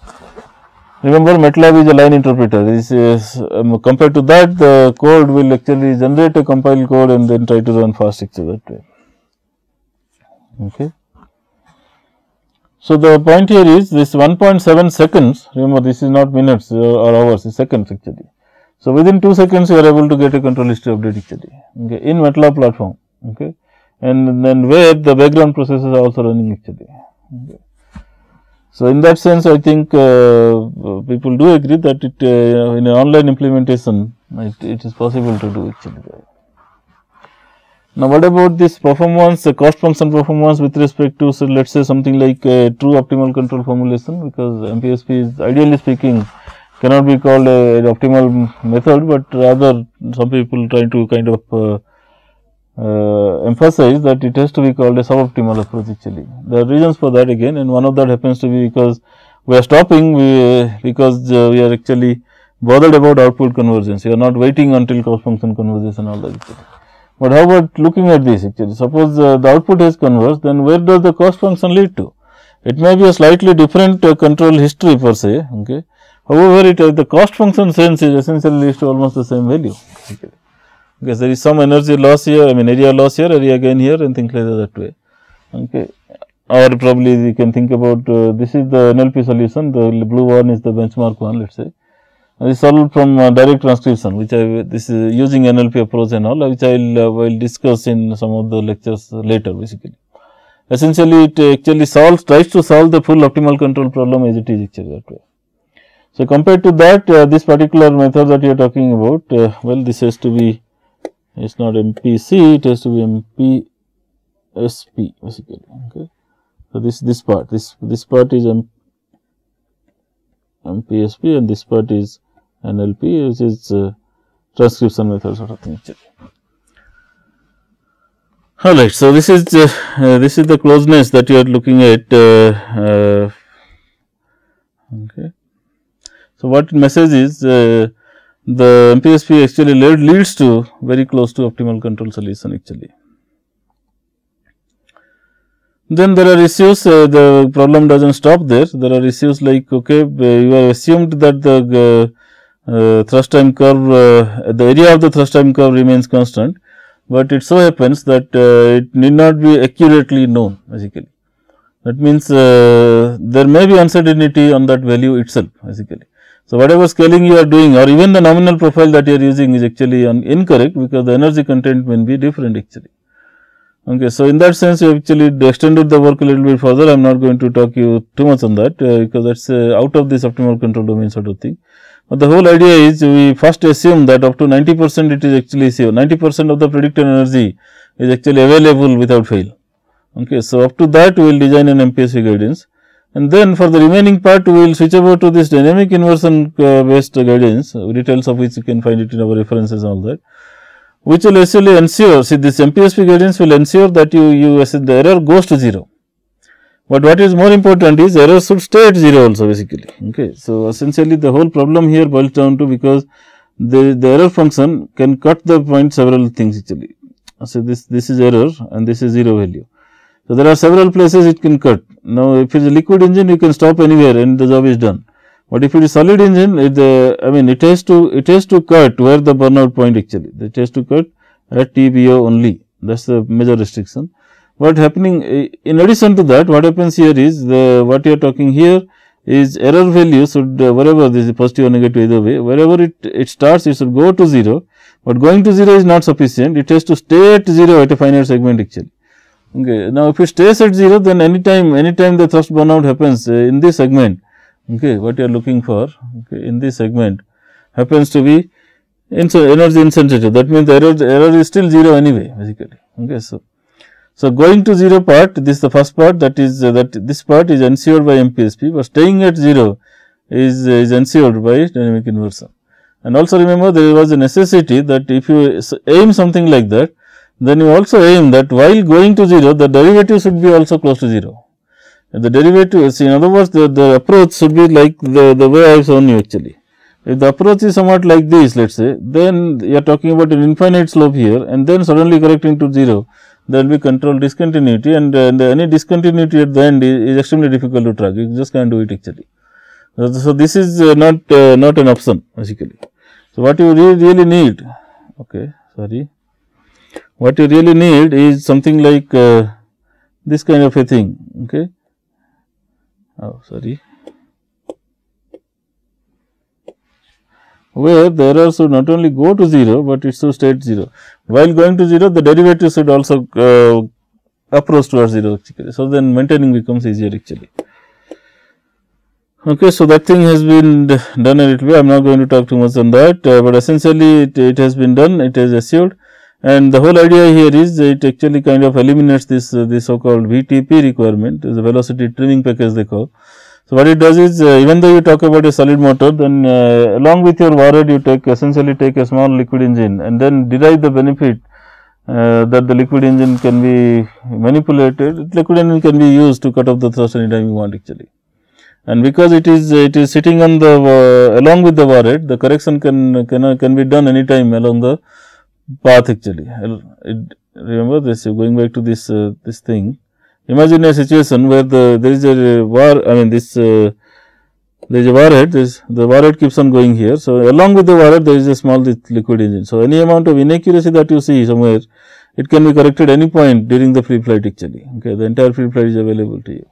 Remember, MATLAB is a line interpreter. This is compared to that, the code will actually generate a compiled code and then try to run fast actually that way. Okay. So, the point here is this 1.7 seconds, remember this is not minutes or hours, it's seconds actually. So, within 2 seconds you are able to get a control history update actually, okay, in MATLAB platform, okay, and then where the background processes are also running actually. Okay. So, in that sense I think people do agree that it in an online implementation it is possible to do actually. Now, what about this performance, the cost function performance with respect to, so let us say something like a true optimal control formulation, because MPSP is ideally speaking cannot be called an optimal method, but rather some people try to kind of emphasize that it has to be called a suboptimal approach actually. There are reasons for that again, and one of that happens to be because we are stopping because we are actually bothered about output convergence. We are not waiting until cost function converges and all that actually. But how about looking at this actually? Suppose the output has converged, then where does the cost function lead to? It may be a slightly different control history per se. Okay. However, the cost function sense is essentially leads to almost the same value. Okay. Because there is some energy loss here, I mean area loss here, area gain here, and things like that way. Okay. Or probably you can think about this is the NLP solution, the blue one is the benchmark one, let us say. This is solved from direct transcription, which this is using NLP approach and all, which I will discuss in some of the lectures later basically. Essentially, it actually tries to solve the full optimal control problem as it is actually that way. So, compared to that, this particular method that you are talking about, well, this has to be, it is not MPC, it has to be MPSP basically. Okay. So, this part is MPSP and this part is NLP, which is transcription method sort of thing actually. Alright, so this is the closeness that you are looking at. Okay. So, what message is the MPSP actually leads to very close to optimal control solution actually. Then there are issues, the problem does not stop there. There are issues like, okay, you have assumed that the thrust time curve, the area of the thrust time curve remains constant, but it so happens that it need not be accurately known basically. That means, there may be uncertainty on that value itself basically. So, whatever scaling you are doing or even the nominal profile that you are using is actually incorrect, because the energy content may be different actually. Okay, so, in that sense, you actually extended the work a little bit further. I am not going to talk you too much on that, because that is out of this optimal control domain sort of thing. But the whole idea is we first assume that up to 90% it is actually 90% of the predicted energy is actually available without fail. Okay, so, up to that we will design an MPSP guidance, and then for the remaining part we will switch over to this dynamic inversion based guidance, details of which you can find it in our references and all that, which will actually ensure, see this MPSP guidance will ensure that the error goes to 0. But what is more important is error should stay at 0 also basically. Okay. So, essentially the whole problem here boils down to, because the error function can cut the point several things actually. So, this is error and this is 0 value. So, there are several places it can cut. Now, if it is a liquid engine, you can stop anywhere and the job is done. But if it is solid engine, it has to cut where the burnout point actually, it has to cut at TBO only, that is the major restriction. What happening in addition to that, what happens here is what you are talking here is error value should wherever this is positive or negative either way, wherever it starts it should go to 0, but going to 0 is not sufficient, it has to stay at 0 at a finite segment actually. Okay. Now, if it stays at 0, then anytime the thrust burnout happens in this segment, okay, what you are looking for, okay, in this segment happens to be energy insensitive. That means the error is still 0 anyway basically. Okay. So, going to 0 part, this is the first part, that is this part is ensured by MPSP, but staying at 0 is ensured by dynamic inversion. And also remember, there was a necessity that if you aim something like that, then you also aim that while going to 0, the derivative should be also close to 0. And the derivative, in other words, the approach should be like the way I have shown you actually. If the approach is somewhat like this, let us say, then you are talking about an infinite slope here and then suddenly correcting to 0, there will be control discontinuity, and any discontinuity at the end is extremely difficult to track, you just can't do it actually. So, this is not an option basically. So, what you really need, what you really need is something like this kind of a thing, where the error should not only go to 0, but it should stay at 0. While going to 0, the derivative should also approach towards 0 actually. So, then maintaining becomes easier actually. So, that thing has been done a little bit, I am not going to talk too much on that, but essentially it has been done, it is assured, and the whole idea here is it actually kind of eliminates this so called VTP requirement, is a velocity trimming package they call. So, what it does is even though you talk about a solid motor, then along with your warhead you essentially take a small liquid engine and then derive the benefit that the liquid engine can be manipulated, liquid engine can be used to cut off the thrust anytime you want actually. And because it is sitting on the along with the warhead, the correction can be done anytime along the path actually. Remember this, going back to this thing. Imagine a situation where there is a there is a warhead, the warhead keeps on going here. So, along with the warhead there is a small liquid engine. So, any amount of inaccuracy that you see somewhere, it can be corrected any point during the free flight actually, the entire free flight is available to you.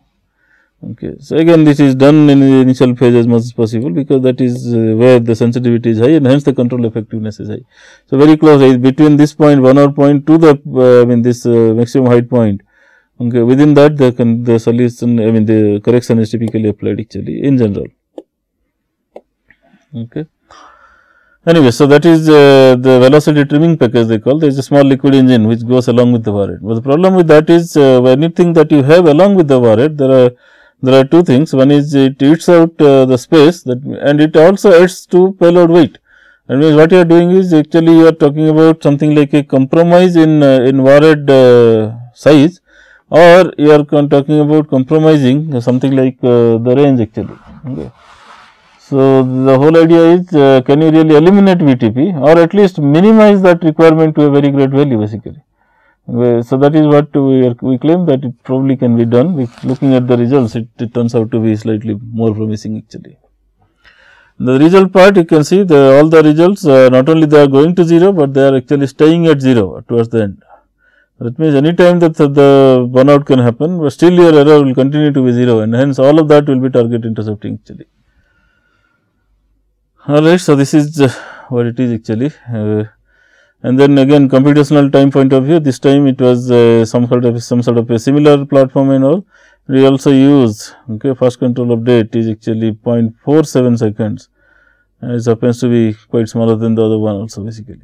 So, again this is done in the initial phase as much as possible, because that is where the sensitivity is high and hence the control effectiveness is high. So, very close between this point 1 or point to the this maximum height point. Within that the solution, the correction is typically applied actually in general. Anyway, so that is the velocity trimming package they call. There is a small liquid engine which goes along with the warhead. But the problem with that is anything that you have along with the warhead, there are two things. One is it eats out the space and it also adds to payload weight. That means what you are doing is actually you are talking about something like a compromise in warhead size, or you are talking about compromising something like the range actually. So, the whole idea is can you really eliminate VTP or at least minimize that requirement to a very great value basically. So, that is what we claim that it probably can be done. With looking at the results, it turns out to be slightly more promising actually. The result part, you can see all the results not only they are going to 0, but they are actually staying at 0 towards the end. That means, any time that the burnout can happen, but still your error will continue to be 0, and hence all of that will be target intercepting actually. Alright, so this is what it is actually. And then again computational time point of view, this time it was some sort of a similar platform and all. We also use fast control update is actually 0.47 seconds, and it happens to be quite smaller than the other one also basically.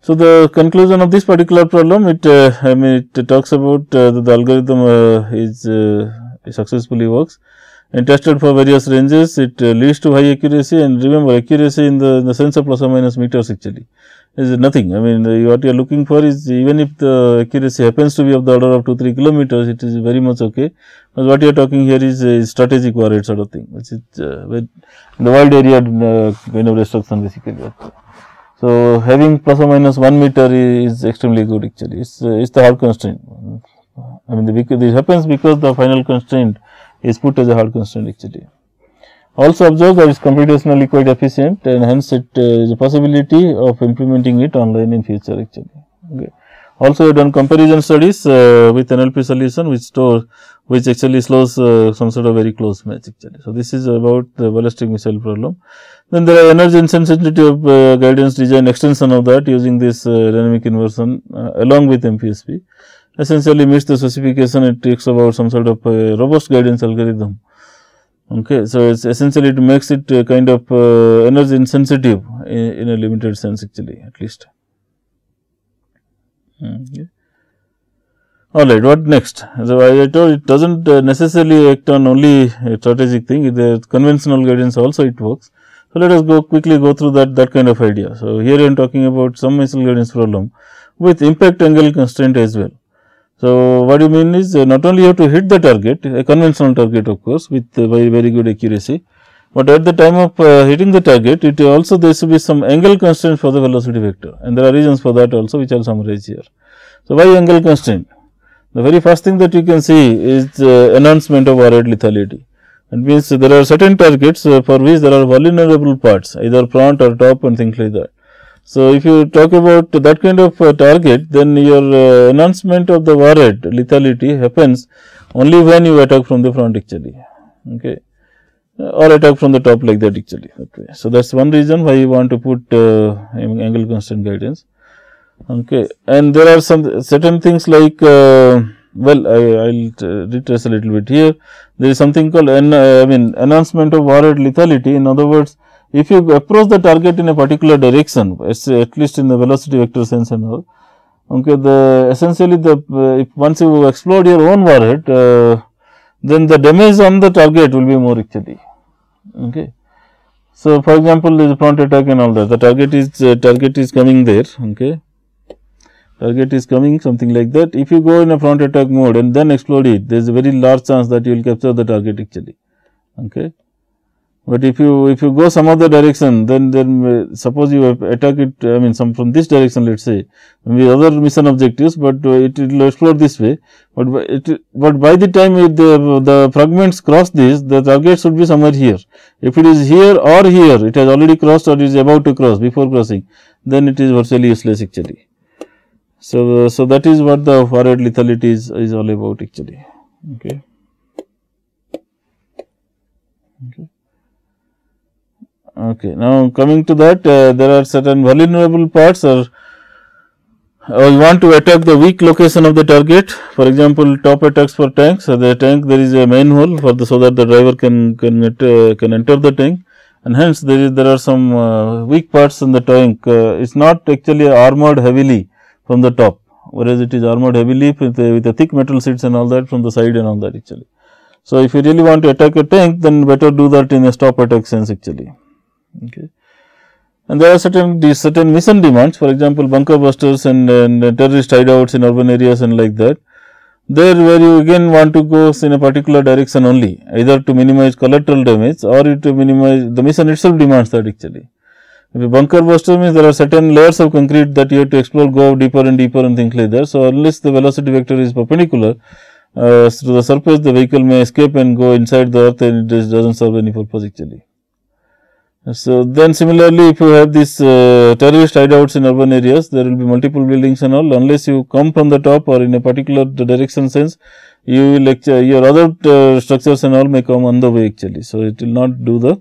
So, the conclusion of this particular problem, it talks about the algorithm successfully works and tested for various ranges. It leads to high accuracy, and remember accuracy in the sense of plus or minus meters actually is nothing. What you are looking for is, even if the accuracy happens to be of the order of 2-3 kilometers, it is very much okay. But what you are talking here is strategic warhead sort of thing, which is the wide area kind of destruction basically. So, having plus or minus 1 meter is extremely good actually. It's the hard constraint. This happens because the final constraint is put as a hard constraint actually. Also observe that it is computationally quite efficient, and hence it is a possibility of implementing it online in future actually. Also, we have done comparison studies with NLP solution which actually slows some sort of very close match actually. So, this is about the ballistic missile problem. Then there are energy insensitivity of guidance design extension of that using this dynamic inversion along with MPSP. Essentially meets the specification, it takes about some sort of robust guidance algorithm. So, it's essentially it makes it kind of energy insensitive in a limited sense actually, at least. Alright, what next? So, I told it does not necessarily act on only a strategic thing, the conventional guidance also it works. So, let us quickly go through that kind of idea. So, here I am talking about some missile guidance problem with impact angle constraint as well. So, what you mean is not only you have to hit the target, a conventional target of course with very good accuracy, but at the time of hitting the target, it also there should be some angle constraint for the velocity vector, and there are reasons for that also, which I will summarize here. So, why angle constraint? The very first thing that you can see is enhancement of warhead lethality. It means there are certain targets for which there are vulnerable parts, either front or top and things like that. So, if you talk about that kind of target, then your enhancement of the warhead lethality happens only when you attack from the front actually, okay, or attack from the top like that actually. Okay. So, that is one reason why you want to put angle constraint guidance. Okay. And there are some certain things like well, I will retrace a little bit here. There is something called enhancement of warhead lethality. In other words, if you approach the target in a particular direction, at least in the velocity vector sense and all, okay, the essentially the if once you explode your own warhead, then the damage on the target will be more actually. Okay. So, for example, there is front attack and all that. The target is coming there. Okay. Target is coming something like that. If you go in a front attack mode and then explode it, there is a very large chance that you will capture the target actually. Okay. But if you go some other direction, then suppose you attack it, some from this direction, let us say, with other mission objectives, but it will explode this way. But by the time the fragments cross this, the target should be somewhere here. If it is here or here, it has already crossed or is about to cross before crossing, then it is virtually useless actually. So that is what the warhead lethality is all about actually. Okay. Okay. Okay. Now, coming to that, there are certain vulnerable parts, or you want to attack the weak location of the target. For example, top attacks for tanks. So, the tank there is a main hole for so that the driver can enter the tank, and hence there are some weak parts in the tank. It is not actually armored heavily from the top, whereas it is armored heavily with the thick metal sheets and all that from the side and all that actually. So, if you really want to attack a tank, then better do that in a stop attack sense actually. Okay. And there are certain mission demands, for example, bunker busters and terrorist hideouts in urban areas and like that. There where you again want to go in a particular direction only, either to minimize collateral damage or to minimize the mission itself demands that actually. If a bunker buster means there are certain layers of concrete that you have to explore, go deeper and deeper and things like that. So, unless the velocity vector is perpendicular to the surface, the vehicle may escape and go inside the earth, and it does not serve any purpose actually. So, then similarly, if you have these terrorist hideouts in urban areas, there will be multiple buildings and all. Unless you come from the top or in a particular direction sense, you will your other structures and all may come on the way actually. So, it will not do the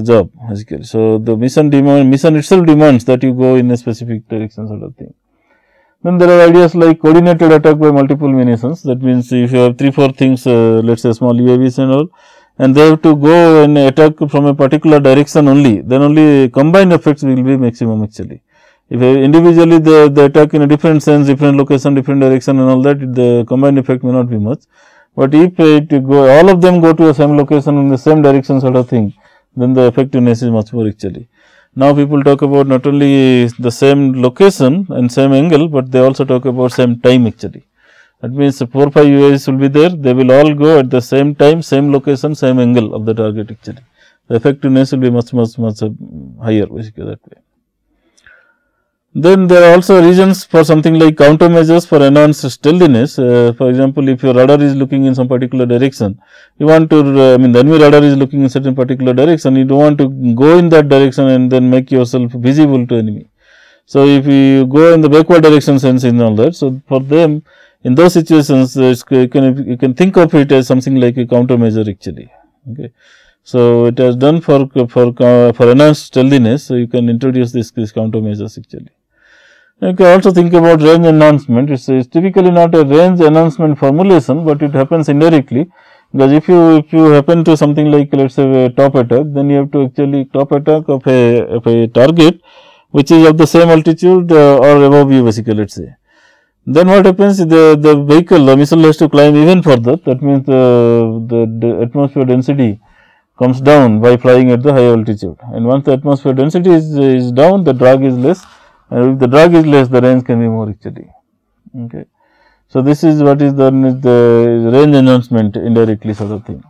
job basically. So, the mission itself demands that you go in a specific direction sort of thing. Then there are ideas like coordinated attack by multiple munitions. That means, if you have 3-4 things, let us say small UAVs and all, and they have to go and attack from a particular direction only, then only combined effects will be maximum actually. If individually they attack in a different sense, different location, different direction and all that, the combined effect may not be much. But if all of them go to the same location in the same direction sort of thing, then the effectiveness is much more actually. Now, people talk about not only the same location and same angle, but they also talk about same time actually. That means, 4-5 UAVs will be there, they will all go at the same time, same location, same angle of the target actually. The effectiveness will be much higher basically that way. Then there are also reasons for something like countermeasures for enhanced stealthiness. For example, if your radar is looking in some particular direction, you want to, the enemy radar is looking in certain particular direction, you do not want to go in that direction and then make yourself visible to enemy. So, if you go in the backward direction sense in all that, so for them, in those situations, you can think of it as something like a countermeasure actually. Okay. So, it has done for enhanced stealthiness. So, you can introduce these countermeasures actually. You can also think about range enhancement. It is typically not a range enhancement formulation, but it happens indirectly, because if you happen to something like, let us say, a top attack, then you have to actually top attack of a target which is of the same altitude or above you basically, let us say. Then what happens, the vehicle, the missile has to climb even further. That means, the atmosphere density comes down by flying at the high altitude, and once the atmosphere density is down, the drag is less, and if the drag is less, the range can be more actually. Okay. So, this is what is done is the range enhancement indirectly sort of thing.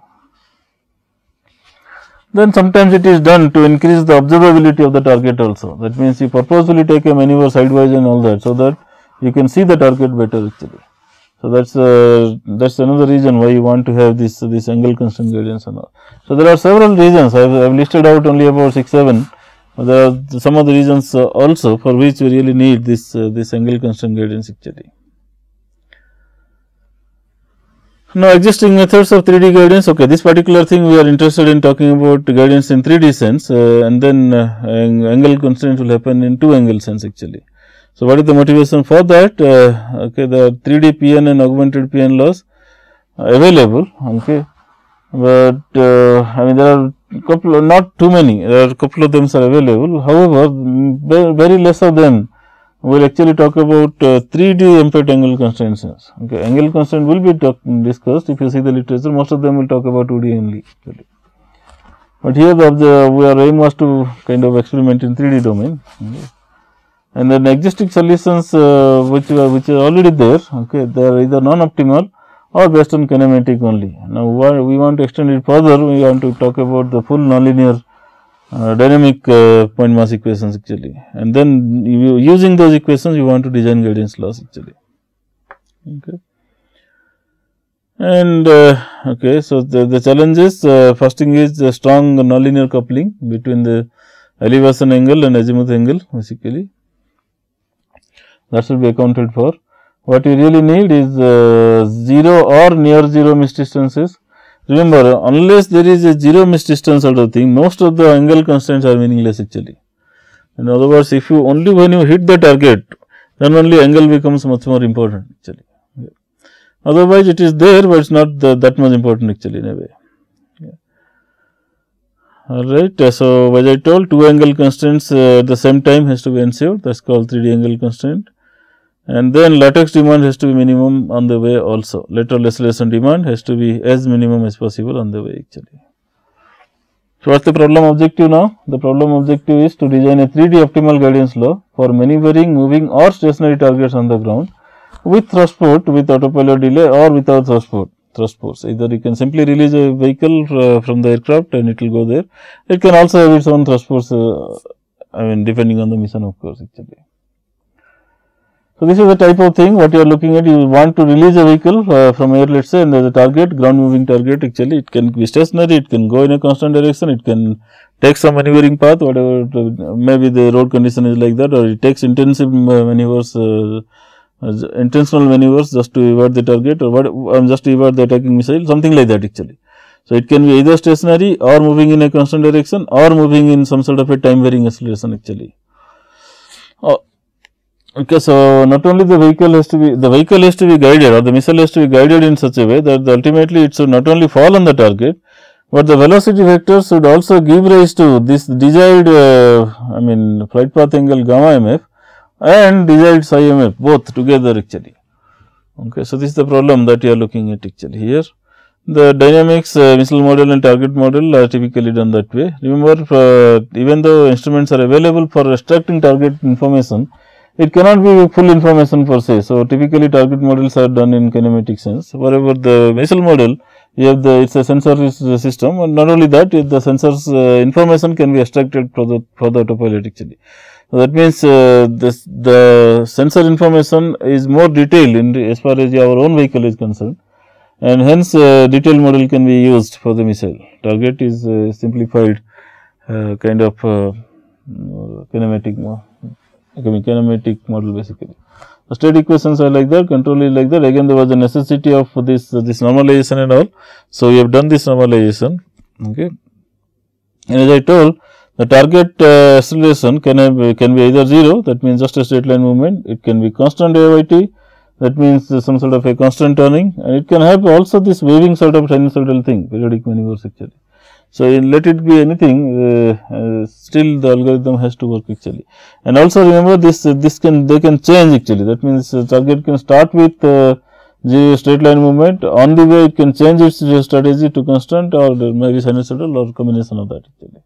then sometimes it is done to increase the observability of the target also. That means, you purposefully take a maneuver sidewise and all that, so that you can see the target better actually. So, that's another reason why you want to have this angle constraint gradient and all. So, there are several reasons. I have listed out only about 6-7. There are some of the reasons also for which we really need this angle constraint gradients actually. Now, existing methods of 3D gradients. Okay, this particular thing we are interested in talking about gradients in 3D sense, and then angle constraint will happen in 2 angle sense actually. So, what is the motivation for that? Okay, the 3D PN and augmented PN laws available. Okay, but I mean, there are couple, not too many. There are couple of them are available. However, very less of them will actually talk about 3D impact angle constraints. Okay, angle constraint will be discussed. If you see the literature, most of them will talk about 2D only. Actually. But here our aim was to kind of experiment in 3D domain. Okay. And then existing solutions which are already there, okay, they are either non-optimal or based on kinematic only. Now, we want to extend it further, we want to talk about the full nonlinear dynamic point mass equations actually, and then using those equations you want to design gradients laws actually. Okay. And okay, so the challenges, first thing is the strong nonlinear coupling between the elevation angle and azimuth angle basically. That should be accounted for. What you really need is 0 or near 0 misdistances. Remember, unless there is a 0 misdistance sort of thing, most of the angle constraints are meaningless actually. In other words, if you only when you hit the target, then only angle becomes much more important actually. Yeah. Otherwise, it is there, but it is not that much important actually in a way. Yeah. Alright, so as I told, 2 angle constraints at the same time has to be ensured, that is called 3D angle constraint. And then lattice demand has to be minimum on the way also. Lateral acceleration demand has to be as minimum as possible on the way actually. So, what is the problem objective now? The problem objective is to design a 3D optimal gradients law for maneuvering, moving or stationary targets on the ground with thrust port, with autopilot delay or without thrust ports. Either you can simply release a vehicle from the aircraft and it will go there. It can also have its own thrust ports, I mean depending on the mission of course actually. So, this is the type of thing what you are looking at. You want to release a vehicle from air, let us say, and there is a target, ground moving target actually. It can be stationary, it can go in a constant direction, it can take some maneuvering path, whatever, maybe the road condition is like that, or it takes intensive maneuvers, intentional maneuvers just to evade the target, or just to evade the attacking missile, something like that actually. So, it can be either stationary or moving in a constant direction or moving in some sort of a time varying acceleration actually. Okay, so not only the vehicle has to be guided, or the missile has to be guided in such a way that ultimately it should not only fall on the target, but the velocity vector should also give rise to this desired I mean flight path angle gamma mf and desired psi mf both together actually. Okay, so this is the problem that you are looking at actually here. The dynamics missile model and target model are typically done that way. Remember, even though instruments are available for extracting target information, it cannot be full information per se. So, typically target models are done in kinematic sense. Wherever the missile model, you have it is a sensor system, and not only that, the sensors information can be extracted for the autopilot actually. So, that means the sensor information is more detailed as far as our own vehicle is concerned, and hence detailed model can be used for the missile. Target is simplified kind of kinematic model basically. The state equations are like that, control is like that. Again, there was a necessity of this normalization and all. So, we have done this normalization. Okay. And as I told, the target acceleration can be either 0, that means just a straight line movement. It can be constant AYT, that means some sort of a constant turning, and it can have also this waving sort of sinusoidal thing, periodic maneuvers actually. So, let it be anything, still the algorithm has to work actually. And also remember they can change actually, that means target can start with straight line movement, on the way it can change its strategy to constant or maybe sinusoidal or combination of that actually.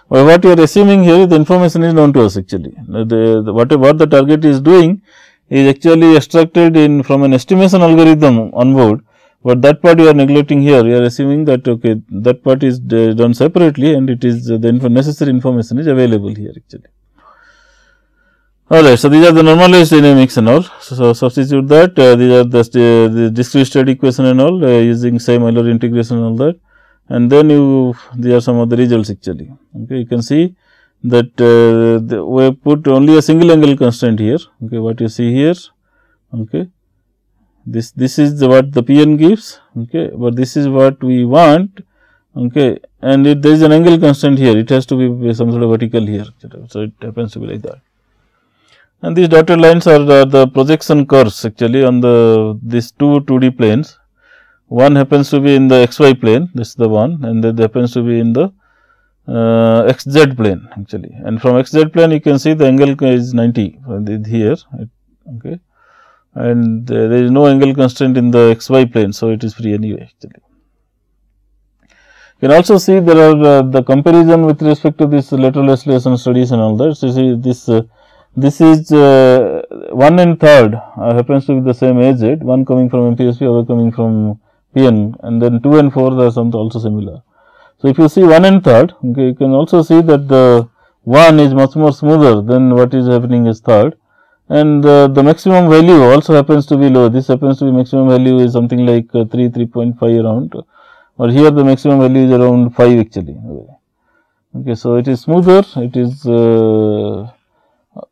But what you are assuming here is the information is known to us actually. What the target is doing is actually extracted from an estimation algorithm on board, but that part you are neglecting here. You are assuming that okay, that part is done separately and it is the necessary information is available here actually. Alright, so these are the normalized dynamics and all. So substitute that, these are the discrete state equation and all using same Euler integration and all that, and then these are some of the results actually. Okay, you can see that we have put only a single angle constraint here. Okay, what you see here. Okay, this is what the Pn gives. Okay, but this is what we want. Okay, and there is an angle constraint here. It has to be some sort of vertical here. So it happens to be like that. And these dotted lines are the projection curves actually on these two 2D planes. One happens to be in the xy plane, this is the one, and then happens to be in the xz plane actually. And from xz plane you can see the angle is 90 here, okay, and there is no angle constraint in the xy plane. So, it is free anyway actually. You can also see there are the comparison with respect to this lateral oscillation studies and all that. So, see this is 1 and 3rd happens to be the same AZ, one coming from MPSP, other coming from PN, and then 2 and 4 are also similar. So, if you see 1 and 3rd, okay, you can also see that the 1 is much more smoother than what is happening is 3rd, and the maximum value also happens to be low. This happens to be maximum value is something like 3.5 around, or here the maximum value is around 5 actually. Okay, so it is smoother, it is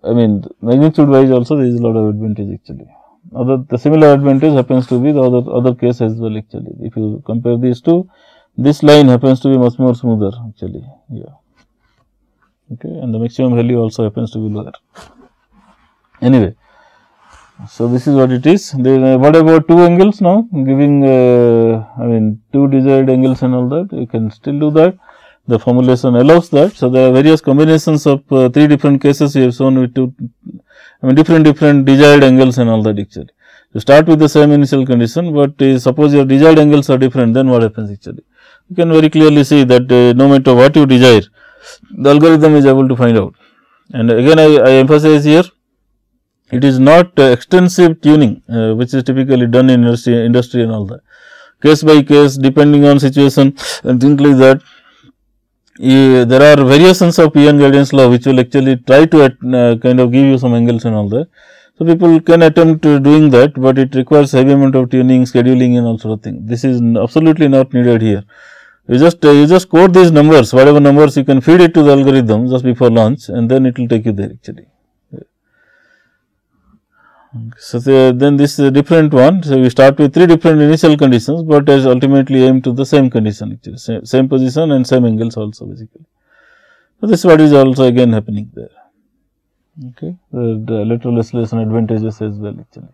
I mean magnitude wise also there is a lot of advantage actually. The similar advantage happens to be the other case as well actually. If you compare these two, this line happens to be much more smoother actually, yeah. Okay, and the maximum value also happens to be lower. Anyway, so this is what it is. Then what about two angles now? Giving I mean two desired angles and all that, you can still do that. The formulation allows that. So, there are various combinations of 3 different cases we have shown with different desired angles and all that actually. You start with the same initial condition, but suppose your desired angles are different, then what happens actually? You can very clearly see that no matter what you desire, the algorithm is able to find out. And again I emphasize here, it is not extensive tuning which is typically done in industry and all that. Case by case, depending on situation and things like that. There are variations of Pn gradient law which will actually try to kind of give you some angles and all that. So, people can attempt doing that, but it requires heavy amount of tuning, scheduling and all sort of thing. This is absolutely not needed here. You just code these numbers, whatever numbers you can feed it to the algorithm just before launch, and then it will take you there actually. So, then this is a different one. So, we start with 3 different initial conditions, but as ultimately aim to the same condition actually, same position and same angles also basically. So, this is what is also again happening there. Okay, the lateral oscillation advantages as well actually.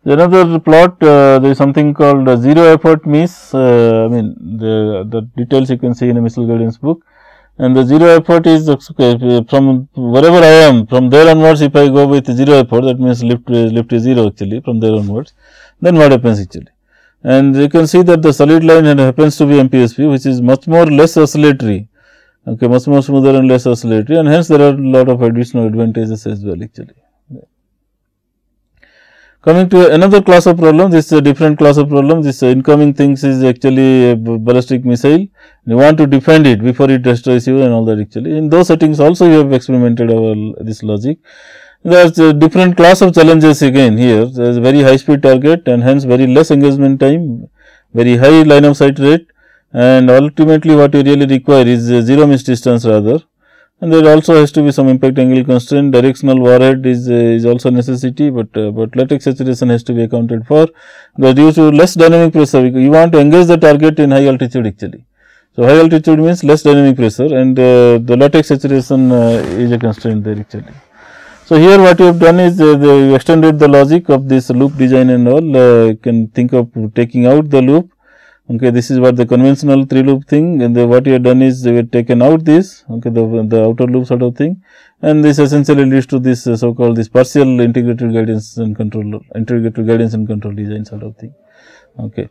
Another plot, there is something called zero effort miss. I mean the details you can see in a missile guidance book. And the zero effort is okay, from wherever I am, from there onwards, if I go with zero effort, that means lift is 0 actually from there onwards, then what happens actually? And you can see that the solid line happens to be MPSP, which is much more less oscillatory, okay, much more smoother and less oscillatory, and hence there are a lot of additional advantages as well actually. Coming to another class of problem, this is a different class of problem. This incoming things is actually a ballistic missile. You want to defend it before it destroys you and all that actually. In those settings also you have experimented this logic. There is a different class of challenges again here. There is a very high speed target and hence very less engagement time, very high line of sight rate, and ultimately what you really require is zero miss distance rather. And there also has to be some impact angle constraint. Directional warhead is also a necessity, but latex saturation has to be accounted for. But due to less dynamic pressure, you want to engage the target in high altitude actually. So, high altitude means less dynamic pressure, and the latex saturation is a constraint there actually. So, here what you have done is you extended the logic of this loop design and all. You can think of taking out the loop. Okay, this is what the conventional 3 loop thing, and what you have done is we have taken out this, okay, the outer loop sort of thing, and this essentially leads to this so called this partial integrated guidance and control design sort of thing. Okay,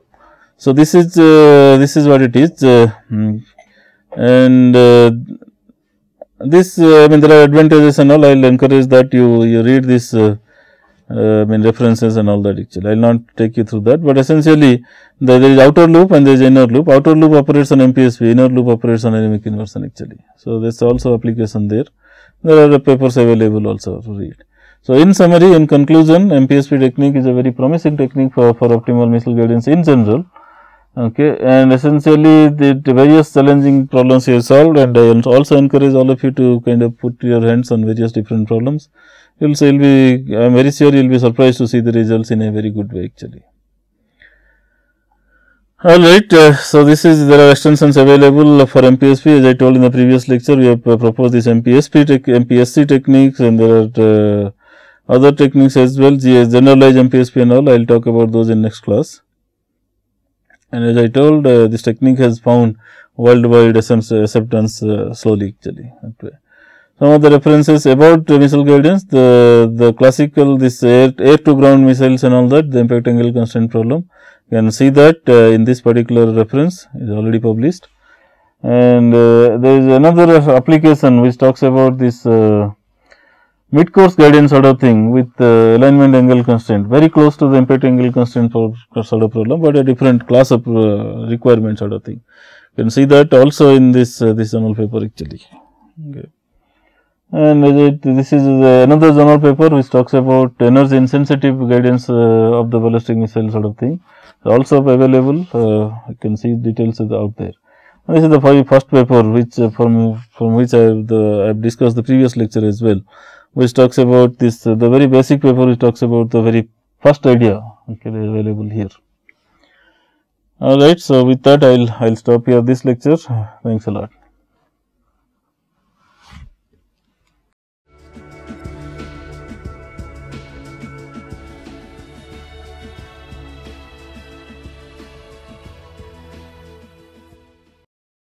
so this is what it is, and this I mean there are advantages and all. I will encourage that you read this references and all that actually. I will not take you through that, but essentially there is outer loop and there is inner loop. Outer loop operates on MPSP, inner loop operates on dynamic inversion actually. So, there is also application there. There are papers available also to read. So, in summary, in conclusion, MPSP technique is a very promising technique for optimal missile guidance in general. Okay, and essentially the various challenging problems you have solved, and I also encourage all of you to kind of put your hands on various different problems. I am very sure you will be surprised to see the results in a very good way actually. Alright, so there are extensions available for MPSP. As I told in the previous lecture, we have proposed this MPSC techniques, and there are other techniques as well, generalized MPSP and all. I will talk about those in next class. And as I told, this technique has found worldwide acceptance slowly actually. Some of the references about missile guidance, the classical air to ground missiles and all that, the impact angle constraint problem. You can see that in this particular reference is already published. And there is another application which talks about this mid course guidance sort of thing with alignment angle constraint, very close to the impact angle constraint sort of problem, but a different class of requirement sort of thing. You can see that also in this journal paper actually. Okay. And this is another journal paper which talks about energy insensitive guidance of the ballistic missile sort of thing. It's also available. You can see details out there. And this is the first paper which from which I have discussed the previous lecture as well, which talks about this the very basic paper which talks about the very first idea actually available here. Alright, so with that I will stop here this lecture. Thanks a lot.